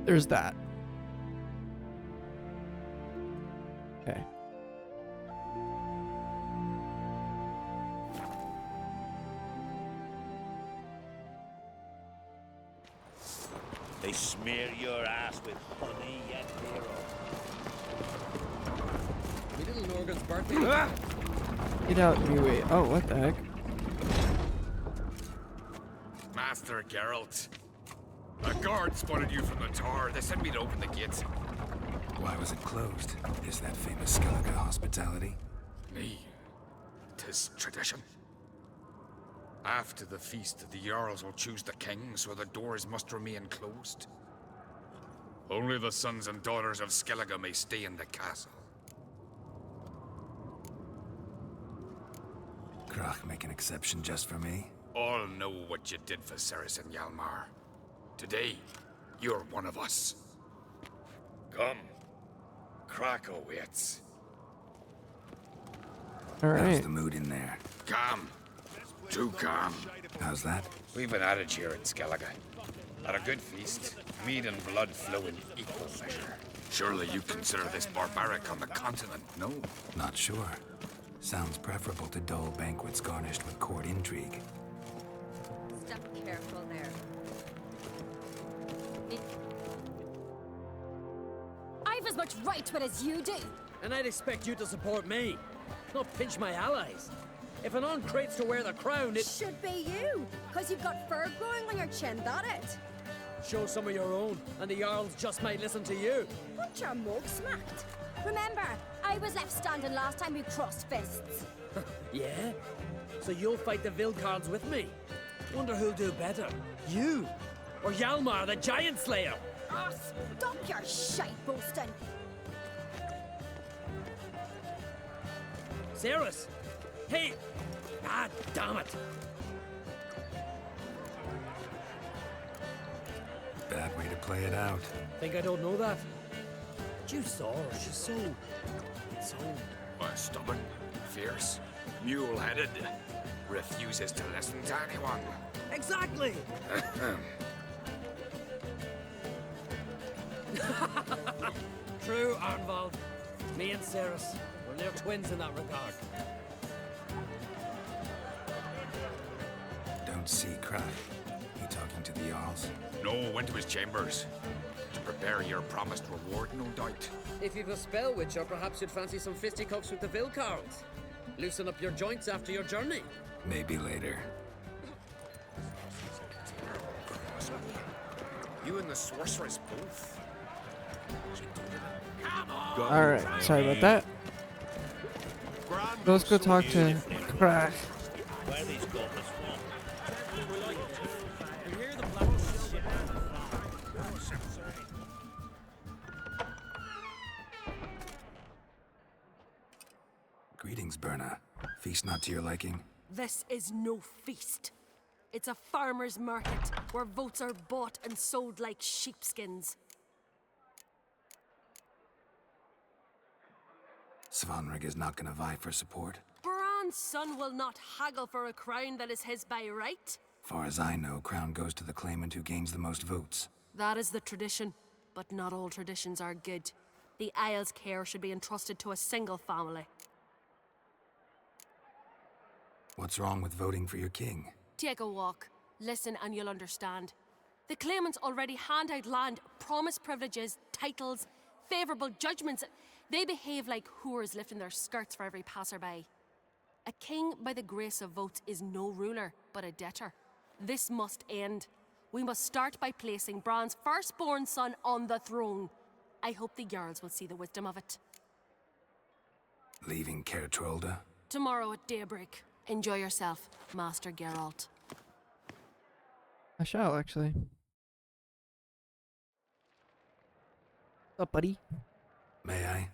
there's that. Okay. They smear your ass with honey and hero. Me little Norgan's birthday. Get out, Miwe. Oh, what the heck? Master Geralt. A guard spotted you from the tower. They sent me to open the gates. Why was it closed? Is that famous Skellige hospitality? Me. 'Tis tradition. After the feast, the Jarls will choose the king, so the doors must remain closed. Only the sons and daughters of Skellige may stay in the castle. Crach make an exception just for me? All know what you did for Cerys and Hjalmar. Today, you're one of us. Come. Crach awaits. All right. How's the mood in there? Calm. Too calm. How's that? We've an adage here in Skellige. At a good feast, mead and blood flow in equal measure. Surely you consider this barbaric on the continent, no? Not sure. Sounds preferable to dull banquets garnished with court intrigue. Step careful there. I've as much right to it as you do. And I'd expect you to support me, not pinch my allies. If an uncrate's to wear the crown, it should be you, because you've got fur growing on your chin, that it? show some of your own, and the Jarls just might listen to you. Want your mug smacked? Remember, I was left standing last time we crossed fists. Yeah? So you'll fight the Vilcards with me. Wonder who'll do better, you or Hjalmar, the Giant Slayer? Ah, stop your shite boasting! Cerys! Hey! Ah, damn it! Bad way to play it out. Think I don't know that? But you saw her. She's so Stubborn, fierce, mule-headed, refuses to listen to anyone. Exactly! True, Arnvald. Me and Cerys, we're near twins in that regard. Don't see Cry. You talking to the Jarls? No, went to his chambers. To prepare your promised reward, no doubt. If you've a spell witcher, perhaps you'd fancy some fisticuffs with the Vilcards. Loosen up your joints after your journey. Maybe later. You and the sorceress both. Alright, sorry about that. Let's go talk to Crack. Greetings, Berna. Feast not to your liking? This is no feast. It's a farmer's market where votes are bought and sold like sheepskins. Svanrig is not gonna vie for support. Bran's son will not haggle for a crown that is his by right. Far as I know, crown goes to the claimant who gains the most votes. That is the tradition, but not all traditions are good. The Isle's care should be entrusted to a single family. What's wrong with voting for your king? Take a walk. Listen and you'll understand. The claimants already hand out land, promise privileges, titles, favourable judgments. They behave like whores lifting their skirts for every passerby. A king by the grace of votes is no ruler, but a debtor. This must end. We must start by placing Bran's firstborn son on the throne. I hope the Jarls will see the wisdom of it. Leaving Caer Trolda? Tomorrow at daybreak. Enjoy yourself, Master Geralt. I shall, actually. What's up, buddy? May I?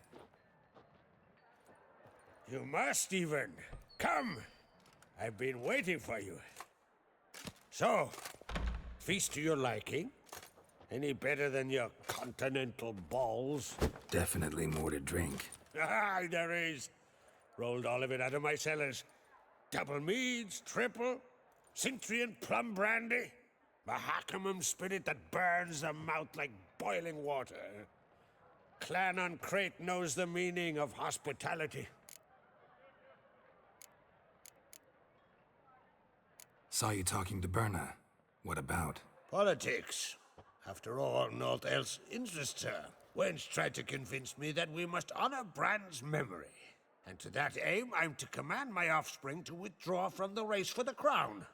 You must, even. Come. I've been waiting for you. So, feast to your liking? Any better than your continental balls? Definitely more to drink. Ah, there is. Rolled all of it out of my cellars. Double meads, triple, Cintrian plum brandy, Mahakimum spirit that burns the mouth like boiling water. Clan on Crate knows the meaning of hospitality. Saw you talking to Berna. What about? Politics. After all, naught else interests her. Wench tried to convince me that we must honor Bran's memory. And to that aim, I'm to command my offspring to withdraw from the race for the crown.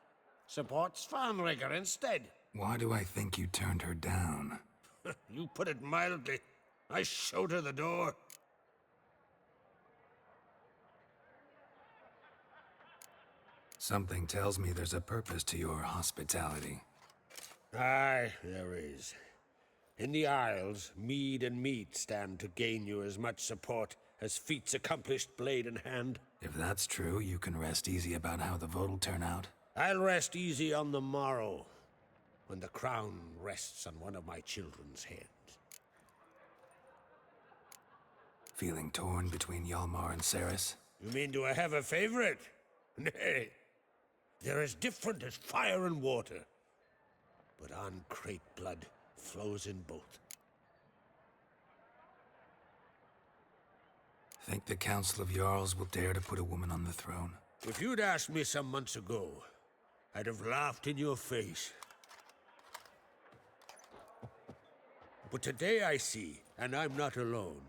Support Svanrigger instead. Why do I think you turned her down? You put it mildly. I showed her the door. Something tells me there's a purpose to your hospitality. Aye, there is. In the Isles, mead and meat stand to gain you as much support as feats accomplished blade in hand. If that's true, you can rest easy about how the vote'll turn out. I'll rest easy on the morrow, when the crown rests on one of my children's heads. Feeling torn between Hjalmar and Cerys? You mean do I have a favorite? Nay. They're as different as fire and water. But on Crate blood flows in both. Think the Council of Jarls will dare to put a woman on the throne? If you'd asked me some months ago, I'd have laughed in your face. But today I see, and I'm not alone,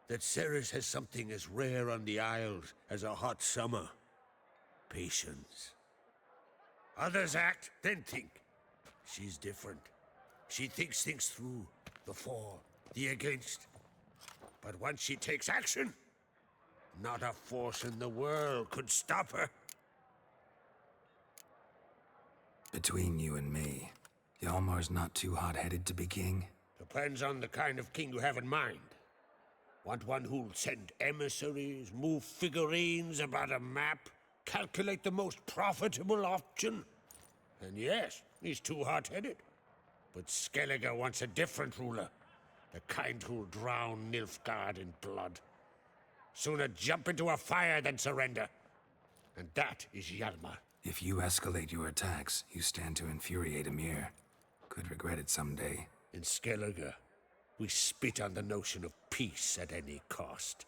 that Cerys has something as rare on the Isles as a hot summer. Patience. Others act, then think. She's different. She thinks things through, the for, the against. But once she takes action, not a force in the world could stop her. Between you and me, Hjalmar's not too hot-headed to be king? Depends on the kind of king you have in mind. Want one who'll send emissaries, move figurines about a map, calculate the most profitable option? And yes, he's too hot-headed. But Skellige wants a different ruler. The kind who'll drown Nilfgaard in blood. Sooner jump into a fire than surrender. And that is Hjalmar. If you escalate your attacks, you stand to infuriate Emhyr. Could regret it someday. In Skellige, we spit on the notion of peace at any cost.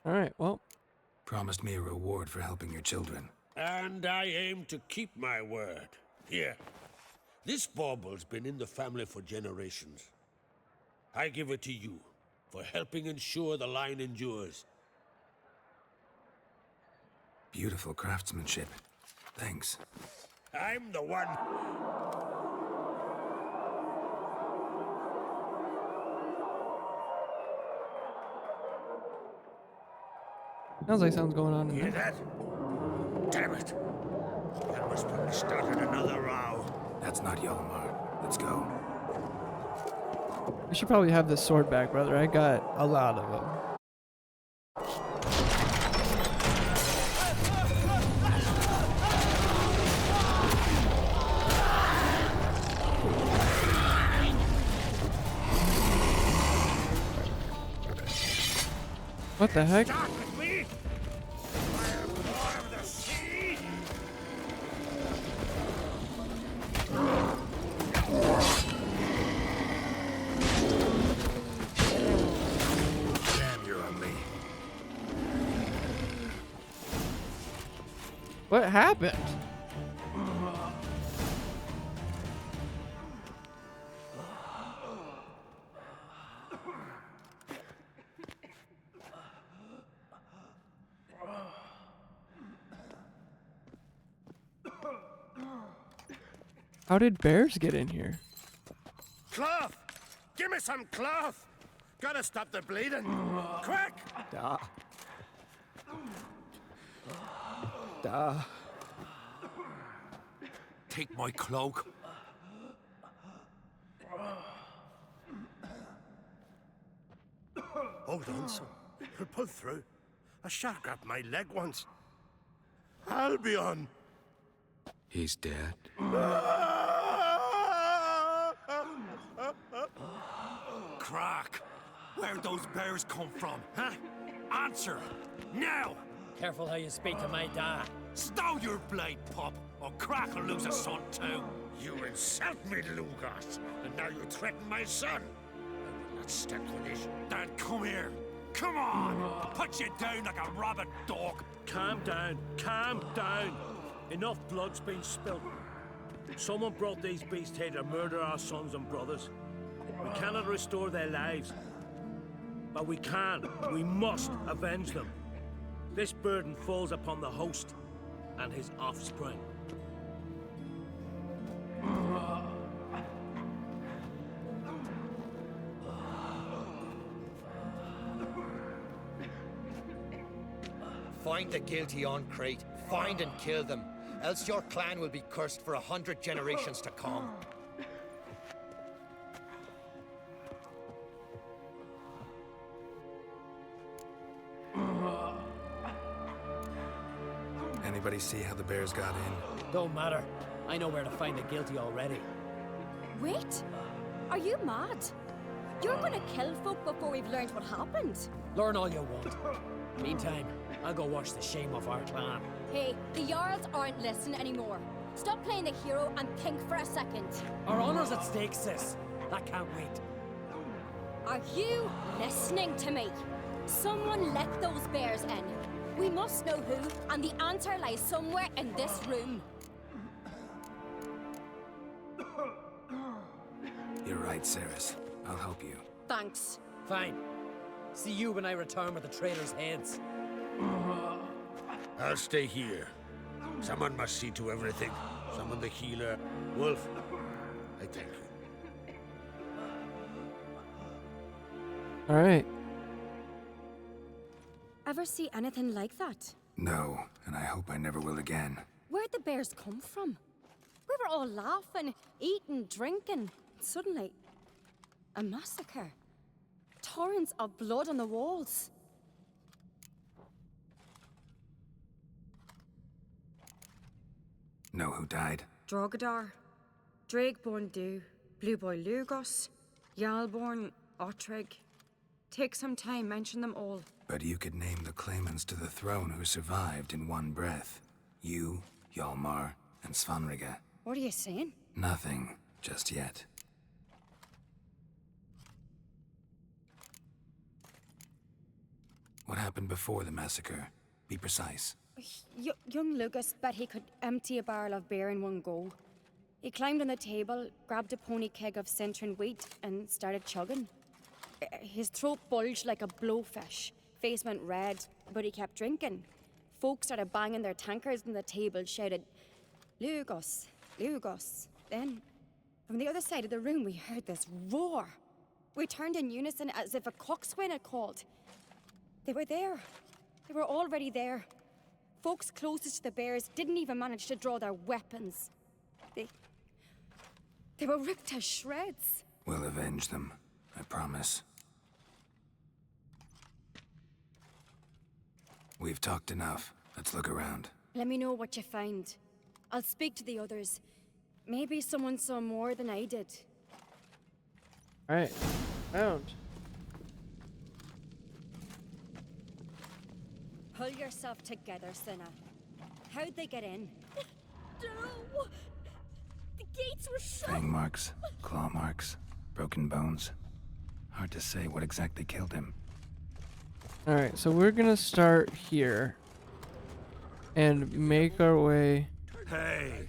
Alright, well. Promised me a reward for helping your children. And I aim to keep my word. Here. This bauble's been in the family for generations. I give it to you for helping ensure the line endures. Beautiful craftsmanship. Thanks. I'm the one. Sounds like something's going on in Hear there. that? Damn it. Hjalmar's probably started another row. That's not Hjalmar. Let's go. You should probably have this sword back, brother. I got a lot of them. What the heck? Start with me! Fire war of the sea! Damn, you're on me. What happened? How did bears get in here? Cloth! Give me some cloth! Gotta stop the bleeding! Quick! Take my cloak. Hold on, son. You'll pull through. A shark grabbed my leg once. Albion! He's dead. Crack! Where'd those bears come from, huh? Answer! Now! Careful how you speak to my dad. Stow your blade, pup, or Crack will lose a son too. You insult me, Lugas, and now you threaten my son. I will not step for this. Dan, come here. Come on! I'll put you down like a rabid dog. Calm down. Calm down. Enough blood's been spilt. Someone brought these beasts here to murder our sons and brothers. We cannot restore their lives. But we can. We must avenge them. This burden falls upon the host and his offspring. Find the guilty on Crete. Find and kill them. Else your clan will be cursed for 100 generations to come. Anybody see how the bears got in? Don't matter. I know where to find the guilty already. Wait! Are you mad? You're gonna kill folk before we've learned what happened. Learn all you want. Meantime, I'll go wash the shame off our clan. Hey, the Jarls aren't listening anymore. Stop playing the hero and think for a second. Our honor's at stake, sis. I can't wait. Are you listening to me? Someone let those bears in. We must know who, and the answer lies somewhere in this room. You're right, Cerys. I'll help you. Thanks. Fine. See you when I return with the traitors' heads. I'll stay here. Someone must see to everything. Someone the healer. Wolf, I thank you. Alright. Ever see anything like that? No, and I hope I never will again. Where Where'd the bears come from? We were all laughing, eating, drinking. Suddenly, a massacre. Torrents of blood on the walls. Know who died? Drogadar, Drakeborn Du, Blue Boy Lugos, Yalborn, Ottrig. Take some time, mention them all. But you could name the claimants to the throne who survived in one breath. You, Hjalmar, and Svanrige. What are you saying? Nothing, just yet. What happened before the massacre? Be precise. Young Lucas bet he could empty a barrel of beer in one go. He climbed on the table, grabbed a pony keg of Centron wheat, and started chugging. His throat bulged like a blowfish. Face went red, but he kept drinking. Folks started banging their tankards on the table, shouted, "Lugos, Lugos." Then, from the other side of the room, we heard this roar. We turned in unison as if a coxswain had called. They were there. They were already there. Folks closest to the bears didn't even manage to draw their weapons. They were ripped to shreds. We'll avenge them, I promise. We've talked enough. Let's look around. Let me know what you find. I'll speak to the others. Maybe someone saw more than I did. Alright. Found. Pull yourself together, Cinna. How'd they get in? No! The gates were shut! Fang marks, claw marks, broken bones. Hard to say what exactly killed him. Alright, so we're gonna start here. And make our way... Hey!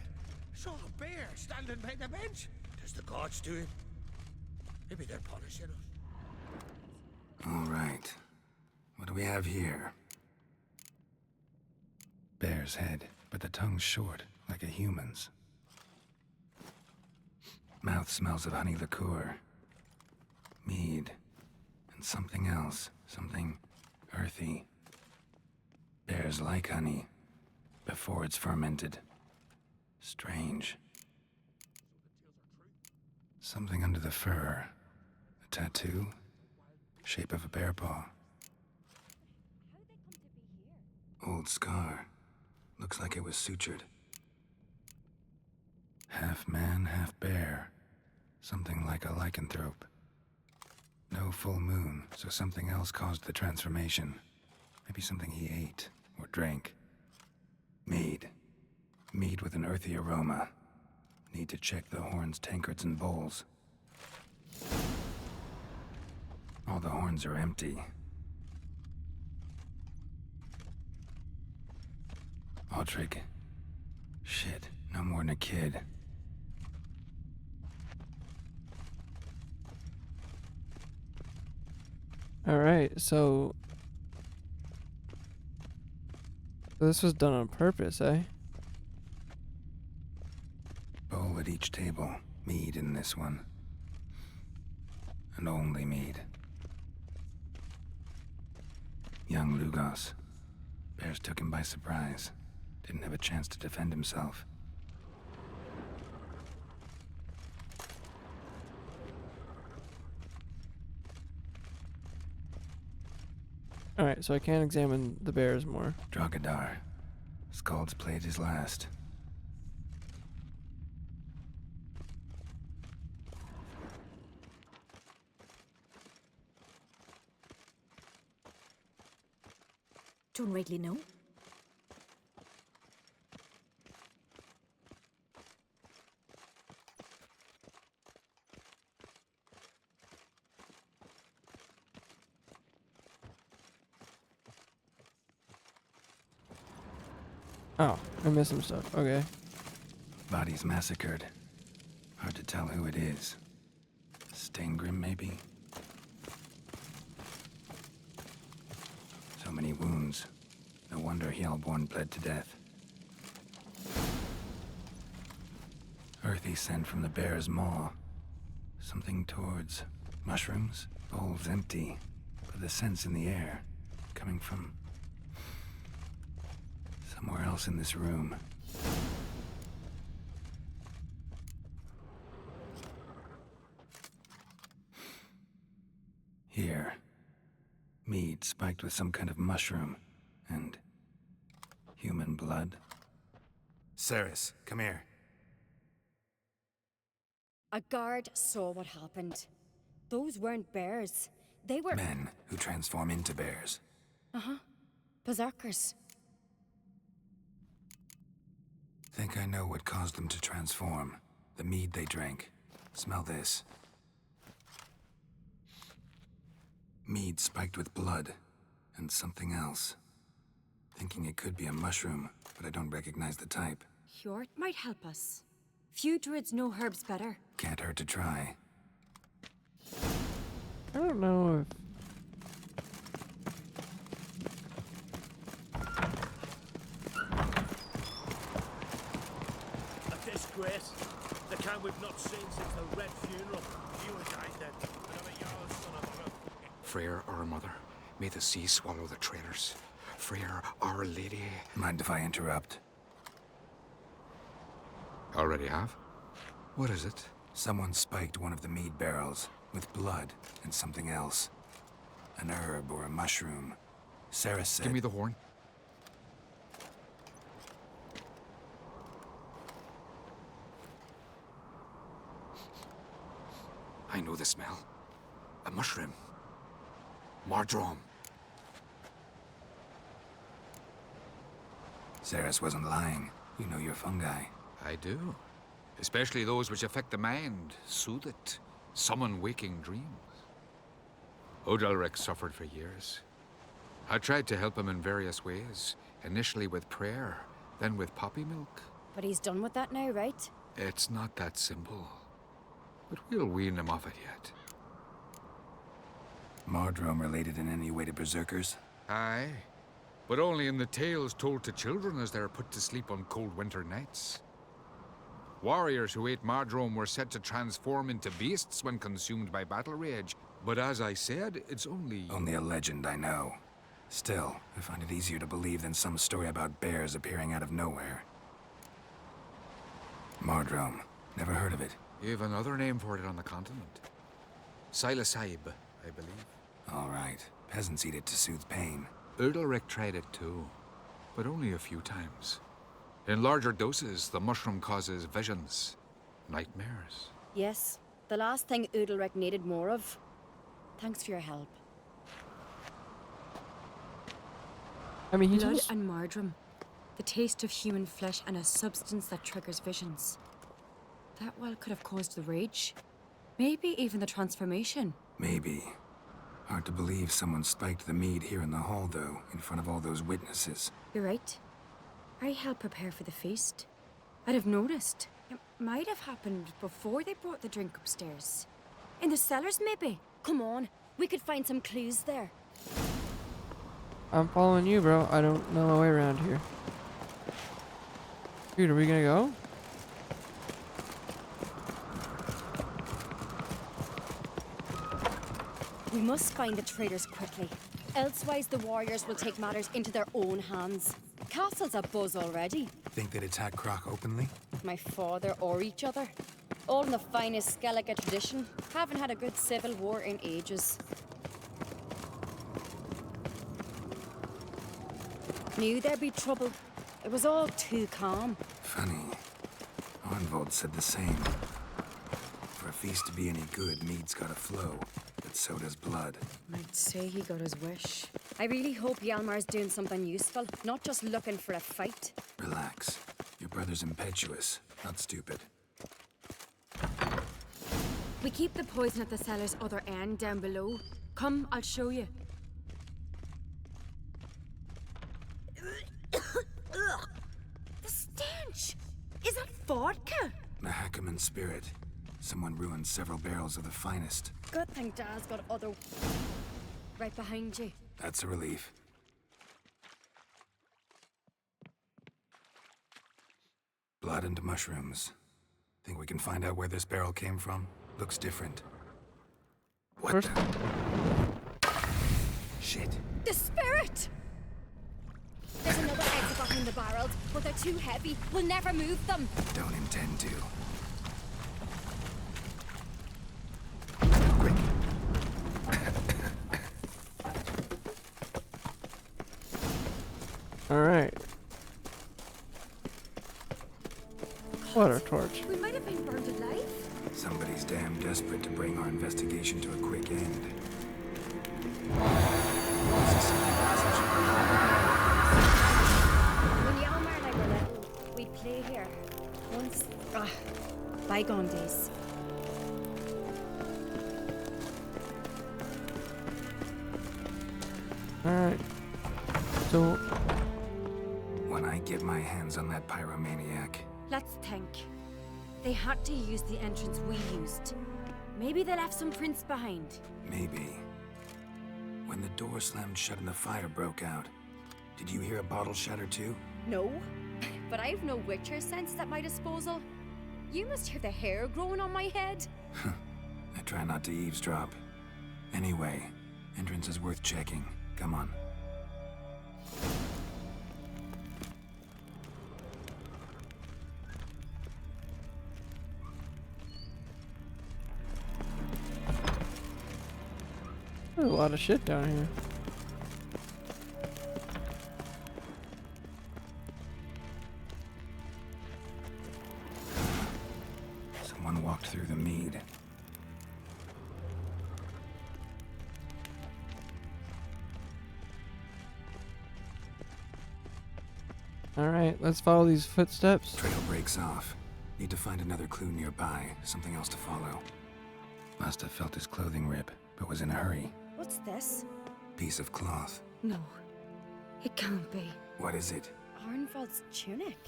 Saw a bear standing by the bench. Does the gods do it? Maybe they're punishing us. All right. What do we have here? Bear's head, but the tongue's short, like a human's. Mouth smells of honey liqueur. Mead. And something else. Something earthy. Bears like honey. Before it's fermented. Strange. Something under the fur. A tattoo. Shape of a bear paw. Old scar. Looks like it was sutured. Half man, half bear. Something like a lycanthrope. No full moon, so something else caused the transformation. Maybe something he ate or drank. Mead. Mead with an earthy aroma. Need to check the horns, tankards, and bowls. All the horns are empty. Ottrig. Shit, no more than a kid. Alright, so this was done on purpose, eh? Bowl at each table. Mead in this one. And only mead. Young Lugos. Bears took him by surprise. Didn't have a chance to defend himself. Alright, so I can't examine the bears more. Drogadar. Skald's played his last. Don't rightly know. Oh, I'm missing stuff. Okay. Bodies massacred. Hard to tell who it is. Steingrim, maybe? So many wounds. No wonder Hjalborn bled to death. Earthy scent from the bear's maw. Something towards mushrooms. Bowls empty, but the scent's in the air. Coming from Somewhere else in this room. Here. Mead spiked with some kind of mushroom. And human blood. Ceres, come here. A guard saw what happened. Those weren't bears. They were... Men who transform into bears. Uh-huh. Berserkers. Think I know what caused them to transform. The mead they drank. Smell this. Mead spiked with blood. And something else. Thinking it could be a mushroom, but I don't recognize the type. Hjort might help us. Few druids know herbs better. Can't hurt to try. I don't know if... A disgrace. The kind we've not seen since the Red Funeral. You and I then. Another Jarl son of a... Freyr, our mother, may the sea swallow the traitors. Freyr, our lady. Mind if I interrupt? Already have? What is it? Someone spiked one of the mead barrels with blood and something else. An herb or a mushroom. Ceres said... Give me the horn. I know the smell. A mushroom. Mardrome. Ceres wasn't lying. You know your fungi. I do. Especially those which affect the mind, soothe it, summon waking dreams. Udalric suffered for years. I tried to help him in various ways, initially with prayer, then with poppy milk. But he's done with that now, right? It's not that simple. But we'll wean him off it yet. Mardrome related in any way to berserkers? Aye. But only in the tales told to children as they're put to sleep on cold winter nights. Warriors who ate Mardrome were said to transform into beasts when consumed by battle rage. But as I said, it's only... Only a legend, I know. Still, I find it easier to believe than some story about bears appearing out of nowhere. Mardrome. Never heard of it. You have another name for it on the continent. Silasaib, I believe. All right. Peasants eat it to soothe pain. Udalric tried it too, but only a few times. In larger doses, the mushroom causes visions, nightmares. Yes, the last thing Udalric needed more of. Thanks for your help. I mean, Blood and Mardrome. The taste of human flesh and a substance that triggers visions. That well could have caused the rage. Maybe even the transformation. Maybe. Hard to believe someone spiked the mead here in the hall, though, in front of all those witnesses. You're right. I helped prepare for the feast. I'd have noticed. It might have happened before they brought the drink upstairs. In the cellars, maybe? Come on, we could find some clues there. I'm following you, bro. I don't know my way around here. Dude, are we gonna go? We must find the traitors quickly. Elsewise, the warriors will take matters into their own hands. Castle's abuzz already. Think they'd attack Croc openly? My father or each other. All in the finest Skellige tradition. Haven't had a good civil war in ages. Knew there'd be trouble. It was all too calm. Funny. Arnvold said the same. For a feast to be any good, mead's gotta flow. But so does blood. I'd say he got his wish. I really hope Hjalmar's doing something useful, not just looking for a fight. Relax. Your brother's impetuous, not stupid. We keep the poison at the cellar's other end down below. Come, I'll show you. The stench! Is that vodka? Mahakaman spirit. Someone ruined several barrels of the finest. Good thing Dad's got other... Right behind you. That's a relief. Blood and mushrooms. Think we can find out where this barrel came from? Looks different. What the... Shit. The spirit! There's another exit behind the barrels, but they're too heavy. We'll never move them. Don't intend to. Alright. Water torch. We might have been burned alive. Somebody's damn desperate to bring our investigation to a quick end. When Yalmar and I were little, we'd play here. Once, bygone days. Alright. So... when I get my hands on that pyromaniac... Let's think. They had to use the entrance we used. Maybe they left some prints behind. Maybe. When the door slammed shut and the fire broke out, did you hear a bottle shatter too? No, but I've no Witcher sense at my disposal. You must hear the hair growing on my head. I try not to eavesdrop. Anyway, entrance is worth checking. Come on. There's a lot of shit down here. Someone walked through the mead. Alright, let's follow these footsteps. Trail breaks off. Need to find another clue nearby. Something else to follow. Must have felt his clothing rip, but was in a hurry. What's this? Piece of cloth. No. It can't be. What is it? Arnvald's tunic.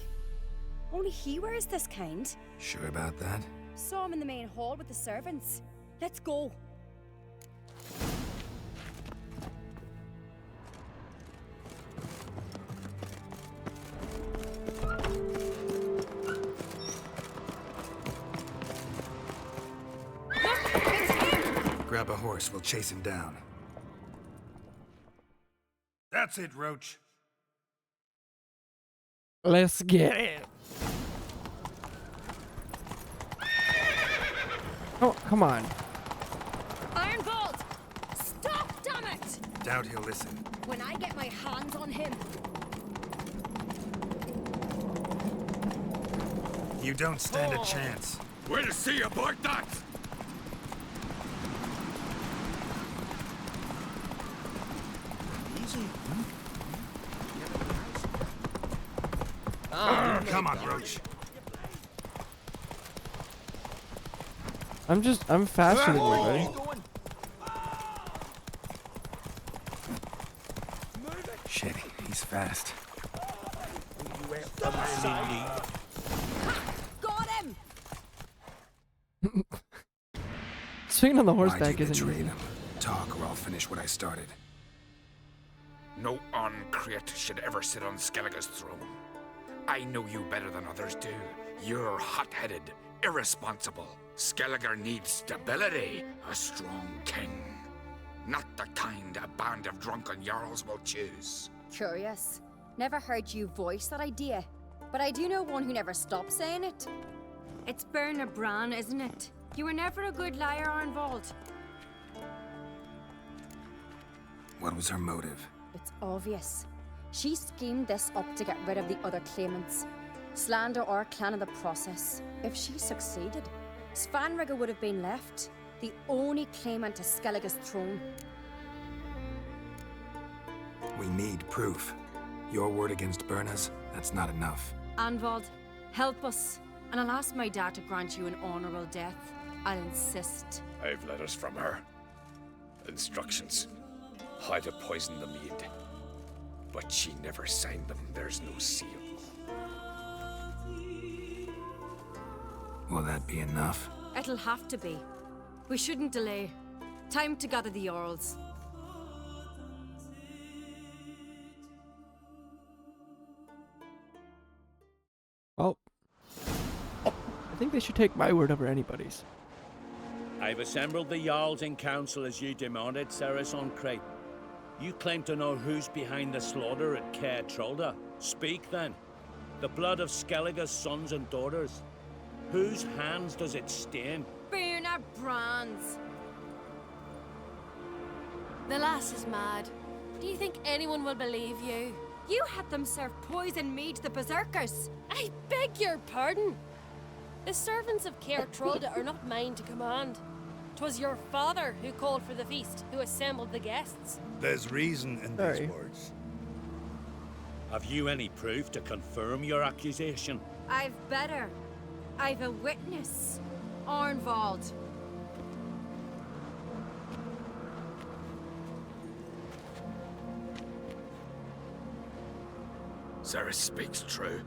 Only he wears this kind. Sure about that? Saw him in the main hall with the servants. Let's go. Grab a horse, we'll chase him down. That's it, Roach. Let's get it. Oh, come on. Arnvald! Stop, damn it! Doubt he'll listen. When I get my hands on him. You don't stand a chance. Way to see aboard that! Easy. Come on, Roach. I'm faster than you, buddy. Shit, he's fast. Got him! Swinging on the Why'd horseback you isn't betray easy. them? Talk or I'll finish what I started. No Ancrete should ever sit on Skellige's throne. I know you better than others do. You're hot-headed, irresponsible. Skellige needs stability, a strong king. Not the kind a band of drunken jarls will choose. Curious. Never heard you voice that idea. But I do know one who never stops saying it. It's Berna Bran, isn't it? You were never a good liar, Arnvald. What was her motive? It's obvious. She schemed this up to get rid of the other claimants. Slander our clan in the process. If she succeeded, Svanrige would have been left, the only claimant to Skellige's throne. We need proof. Your word against Berna's, that's not enough. Arnvald, help us. And I'll ask my dad to grant you an honorable death. I'll insist. I've letters from her. Instructions. How to poison the mead. But she never signed them. There's no seal. Will that be enough? It'll have to be. We shouldn't delay. Time to gather the Jarls. Well, I think they should take my word over anybody's. I've assembled the Jarls in council as you demanded, Ceres Ancrete. You claim to know who's behind the slaughter at Caer Trolda, Speak then. The blood of Skellige's sons and daughters. Whose hands does it stain? Bernard Brand's. The lass is mad. Do you think anyone will believe you? You had them serve poison mead to the berserkers. I beg your pardon. The servants of Caer Trolda are not mine to command. 'Twas your father who called for the feast, who assembled the guests. There's reason in these words. Have you any proof to confirm your accusation? I've better. I've a witness. Arnvald. Cerys speaks true.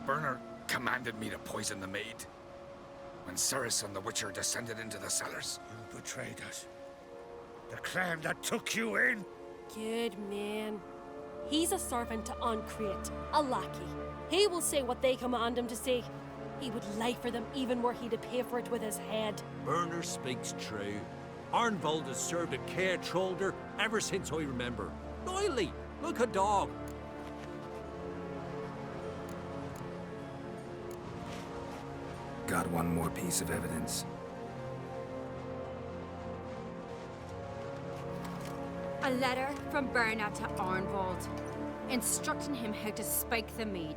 Bernard commanded me to poison the maid. When Cerys and the Witcher descended into the cellars. You betrayed us. The clan that took you in. Good man. He's a servant to Ancrete, a lackey. He will say what they command him to say. He would lie for them even were he to pay for it with his head. Bernard speaks true. Arnvald has served at Caer Trolder ever since I remember. Loyally, like a dog. Got one more piece of evidence. A letter from Bernard to Arnvald, instructing him how to spike the mead.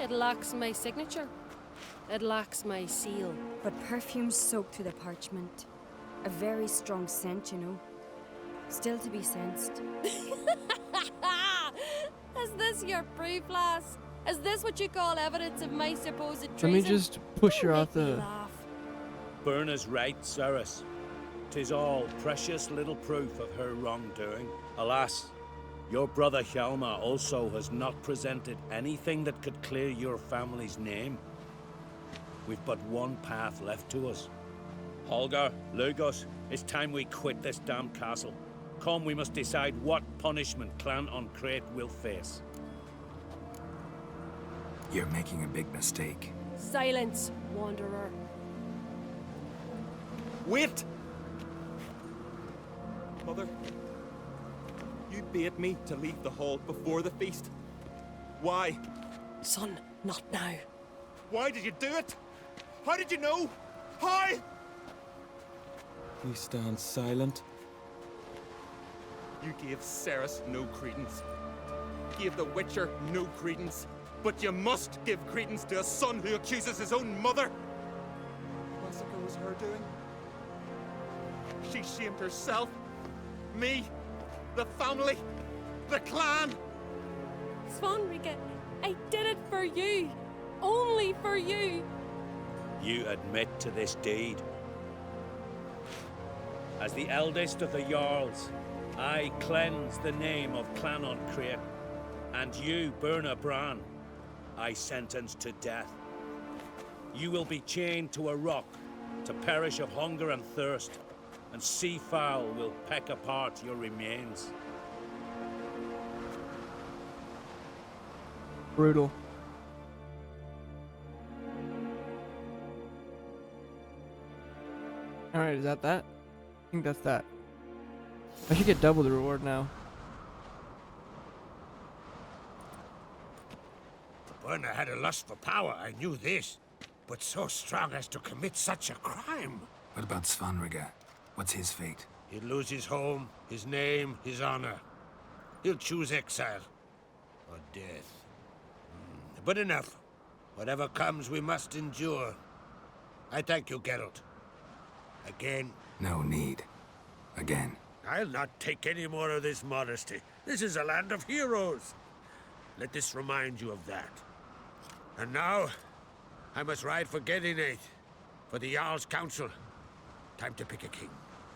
It lacks my signature. It lacks my seal. But perfume soaked through the parchment. A very strong scent, you know. Still to be sensed. Is this your proof, lass? Is this what you call evidence of my supposed treason? Let me just push her off the... Bernard's right, Cerys. 'Tis all precious little proof of her wrongdoing. Alas, your brother Hjalmar also has not presented anything that could clear your family's name. We've but one path left to us. Holger, Lugos, it's time we quit this damn castle. Come, we must decide what punishment Clan Ancrete will face. You're making a big mistake. Silence, wanderer. Wait! Mother, you bade me to leave the hall before the feast. Why? Son, not now. Why did you do it? How did you know? How? We stand silent. You gave Cerys no credence. Gave the Witcher no credence. But you must give credence to a son who accuses his own mother. The massacre was her doing. She shamed herself, me, the family, the clan. Svanrige, I did it for you. Only for you. You admit to this deed. As the eldest of the Jarls, I cleanse the name of Clan Ancrete, and you, Bernard Bran, I sentence to death. You will be chained to a rock to perish of hunger and thirst, and sea fowl will peck apart your remains. Brutal. Alright, is that? I think that's that. I should get double the reward now. Bernard had a lust for power, I knew this. But so strong as to commit such a crime. What about Svanrige? What's his fate? He'll lose his home, his name, his honor. He'll choose exile. Or death. But enough. Whatever comes, we must endure. I thank you, Geralt. Again. No need. Again. I'll not take any more of this modesty. This is a land of heroes. Let this remind you of that. And now, I must ride for Gedinate, for the Jarl's Council. Time to pick a king.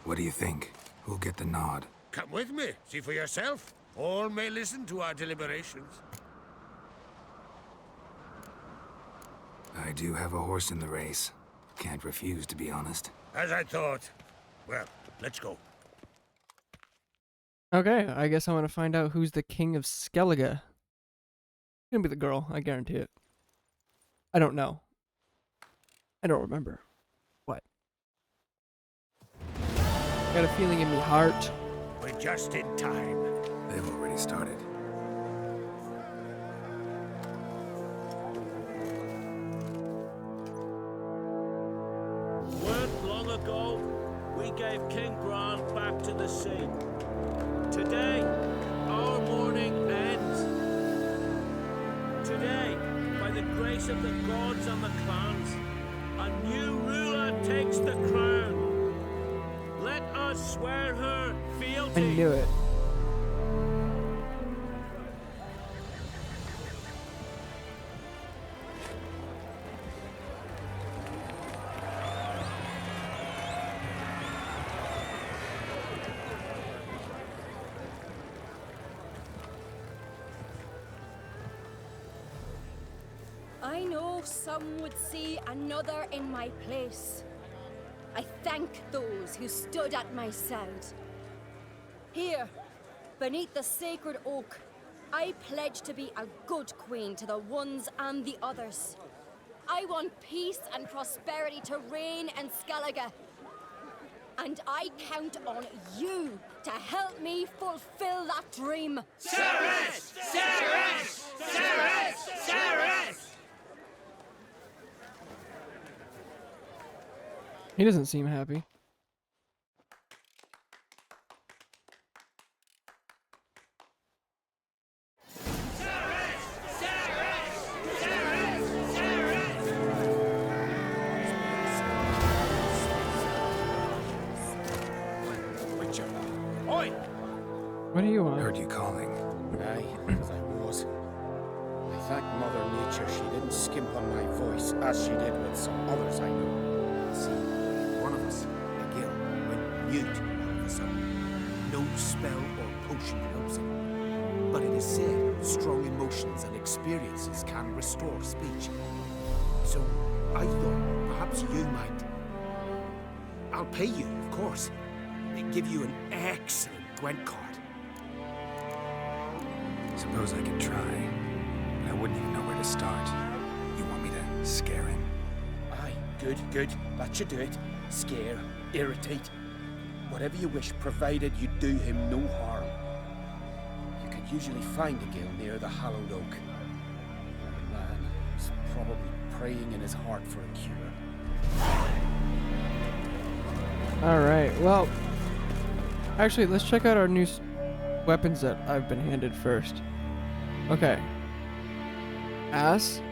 What do you think? Who'll get the nod? Come with me, see for yourself. All may listen to our deliberations. I do have a horse in the race. Can't refuse, to be honest. As I thought. Well, let's go. Okay, I guess I want to find out who's the king of Skellige. It's gonna be the girl, I guarantee it. I don't know. I don't remember. What? Got a feeling in me heart. We're just in time. They've already started. Weren't long ago, we gave King Bran back to the sea. Today, our mourning ends. Today, by the grace of the gods and the clans, a new ruler takes the crown. Let us swear her fealty. I knew it. I know some would see another in my place. I thank those who stood at my side. Here, beneath the sacred oak, I pledge to be a good queen to the ones and the others. I want peace and prosperity to reign in Skellige. And I count on you to help me fulfill that dream. Cerys! Cerys! Cerys! Cerys! He doesn't seem happy. Witcher. Oi! What do you want? Heard you calling. Aye, as I was. I thank Mother Nature she didn't skimp on my voice as she did with some others I know. See, one of us, a Gil, went mute all of a sudden. No spell or potion helps him. But it is said strong emotions and experiences can restore speech. So I thought perhaps you might. I'll pay you, of course. Give you an excellent Gwent card. Suppose I could try, but I wouldn't even know where to start. You want me to scare him? Aye, good, good. That should do it. Scare, irritate. Whatever you wish, provided you do him no harm. You can usually find a Gil near the Hallowed Oak. The man is probably praying in his heart for a cure. Alright, well, actually, let's check out our new weapons that I've been handed first. Okay. Ass.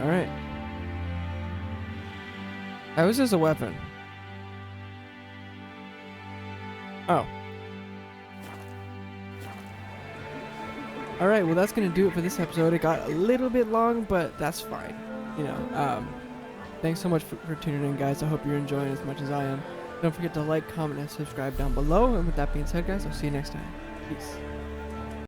Alright. How is this a weapon? Oh. Alright, well that's gonna do it for this episode. It got a little bit long, but that's fine. You know, thanks so much for tuning in, guys. I hope you're enjoying as much as I am. Don't forget to like, comment, and subscribe down below. And with that being said, guys, I'll see you next time. Peace.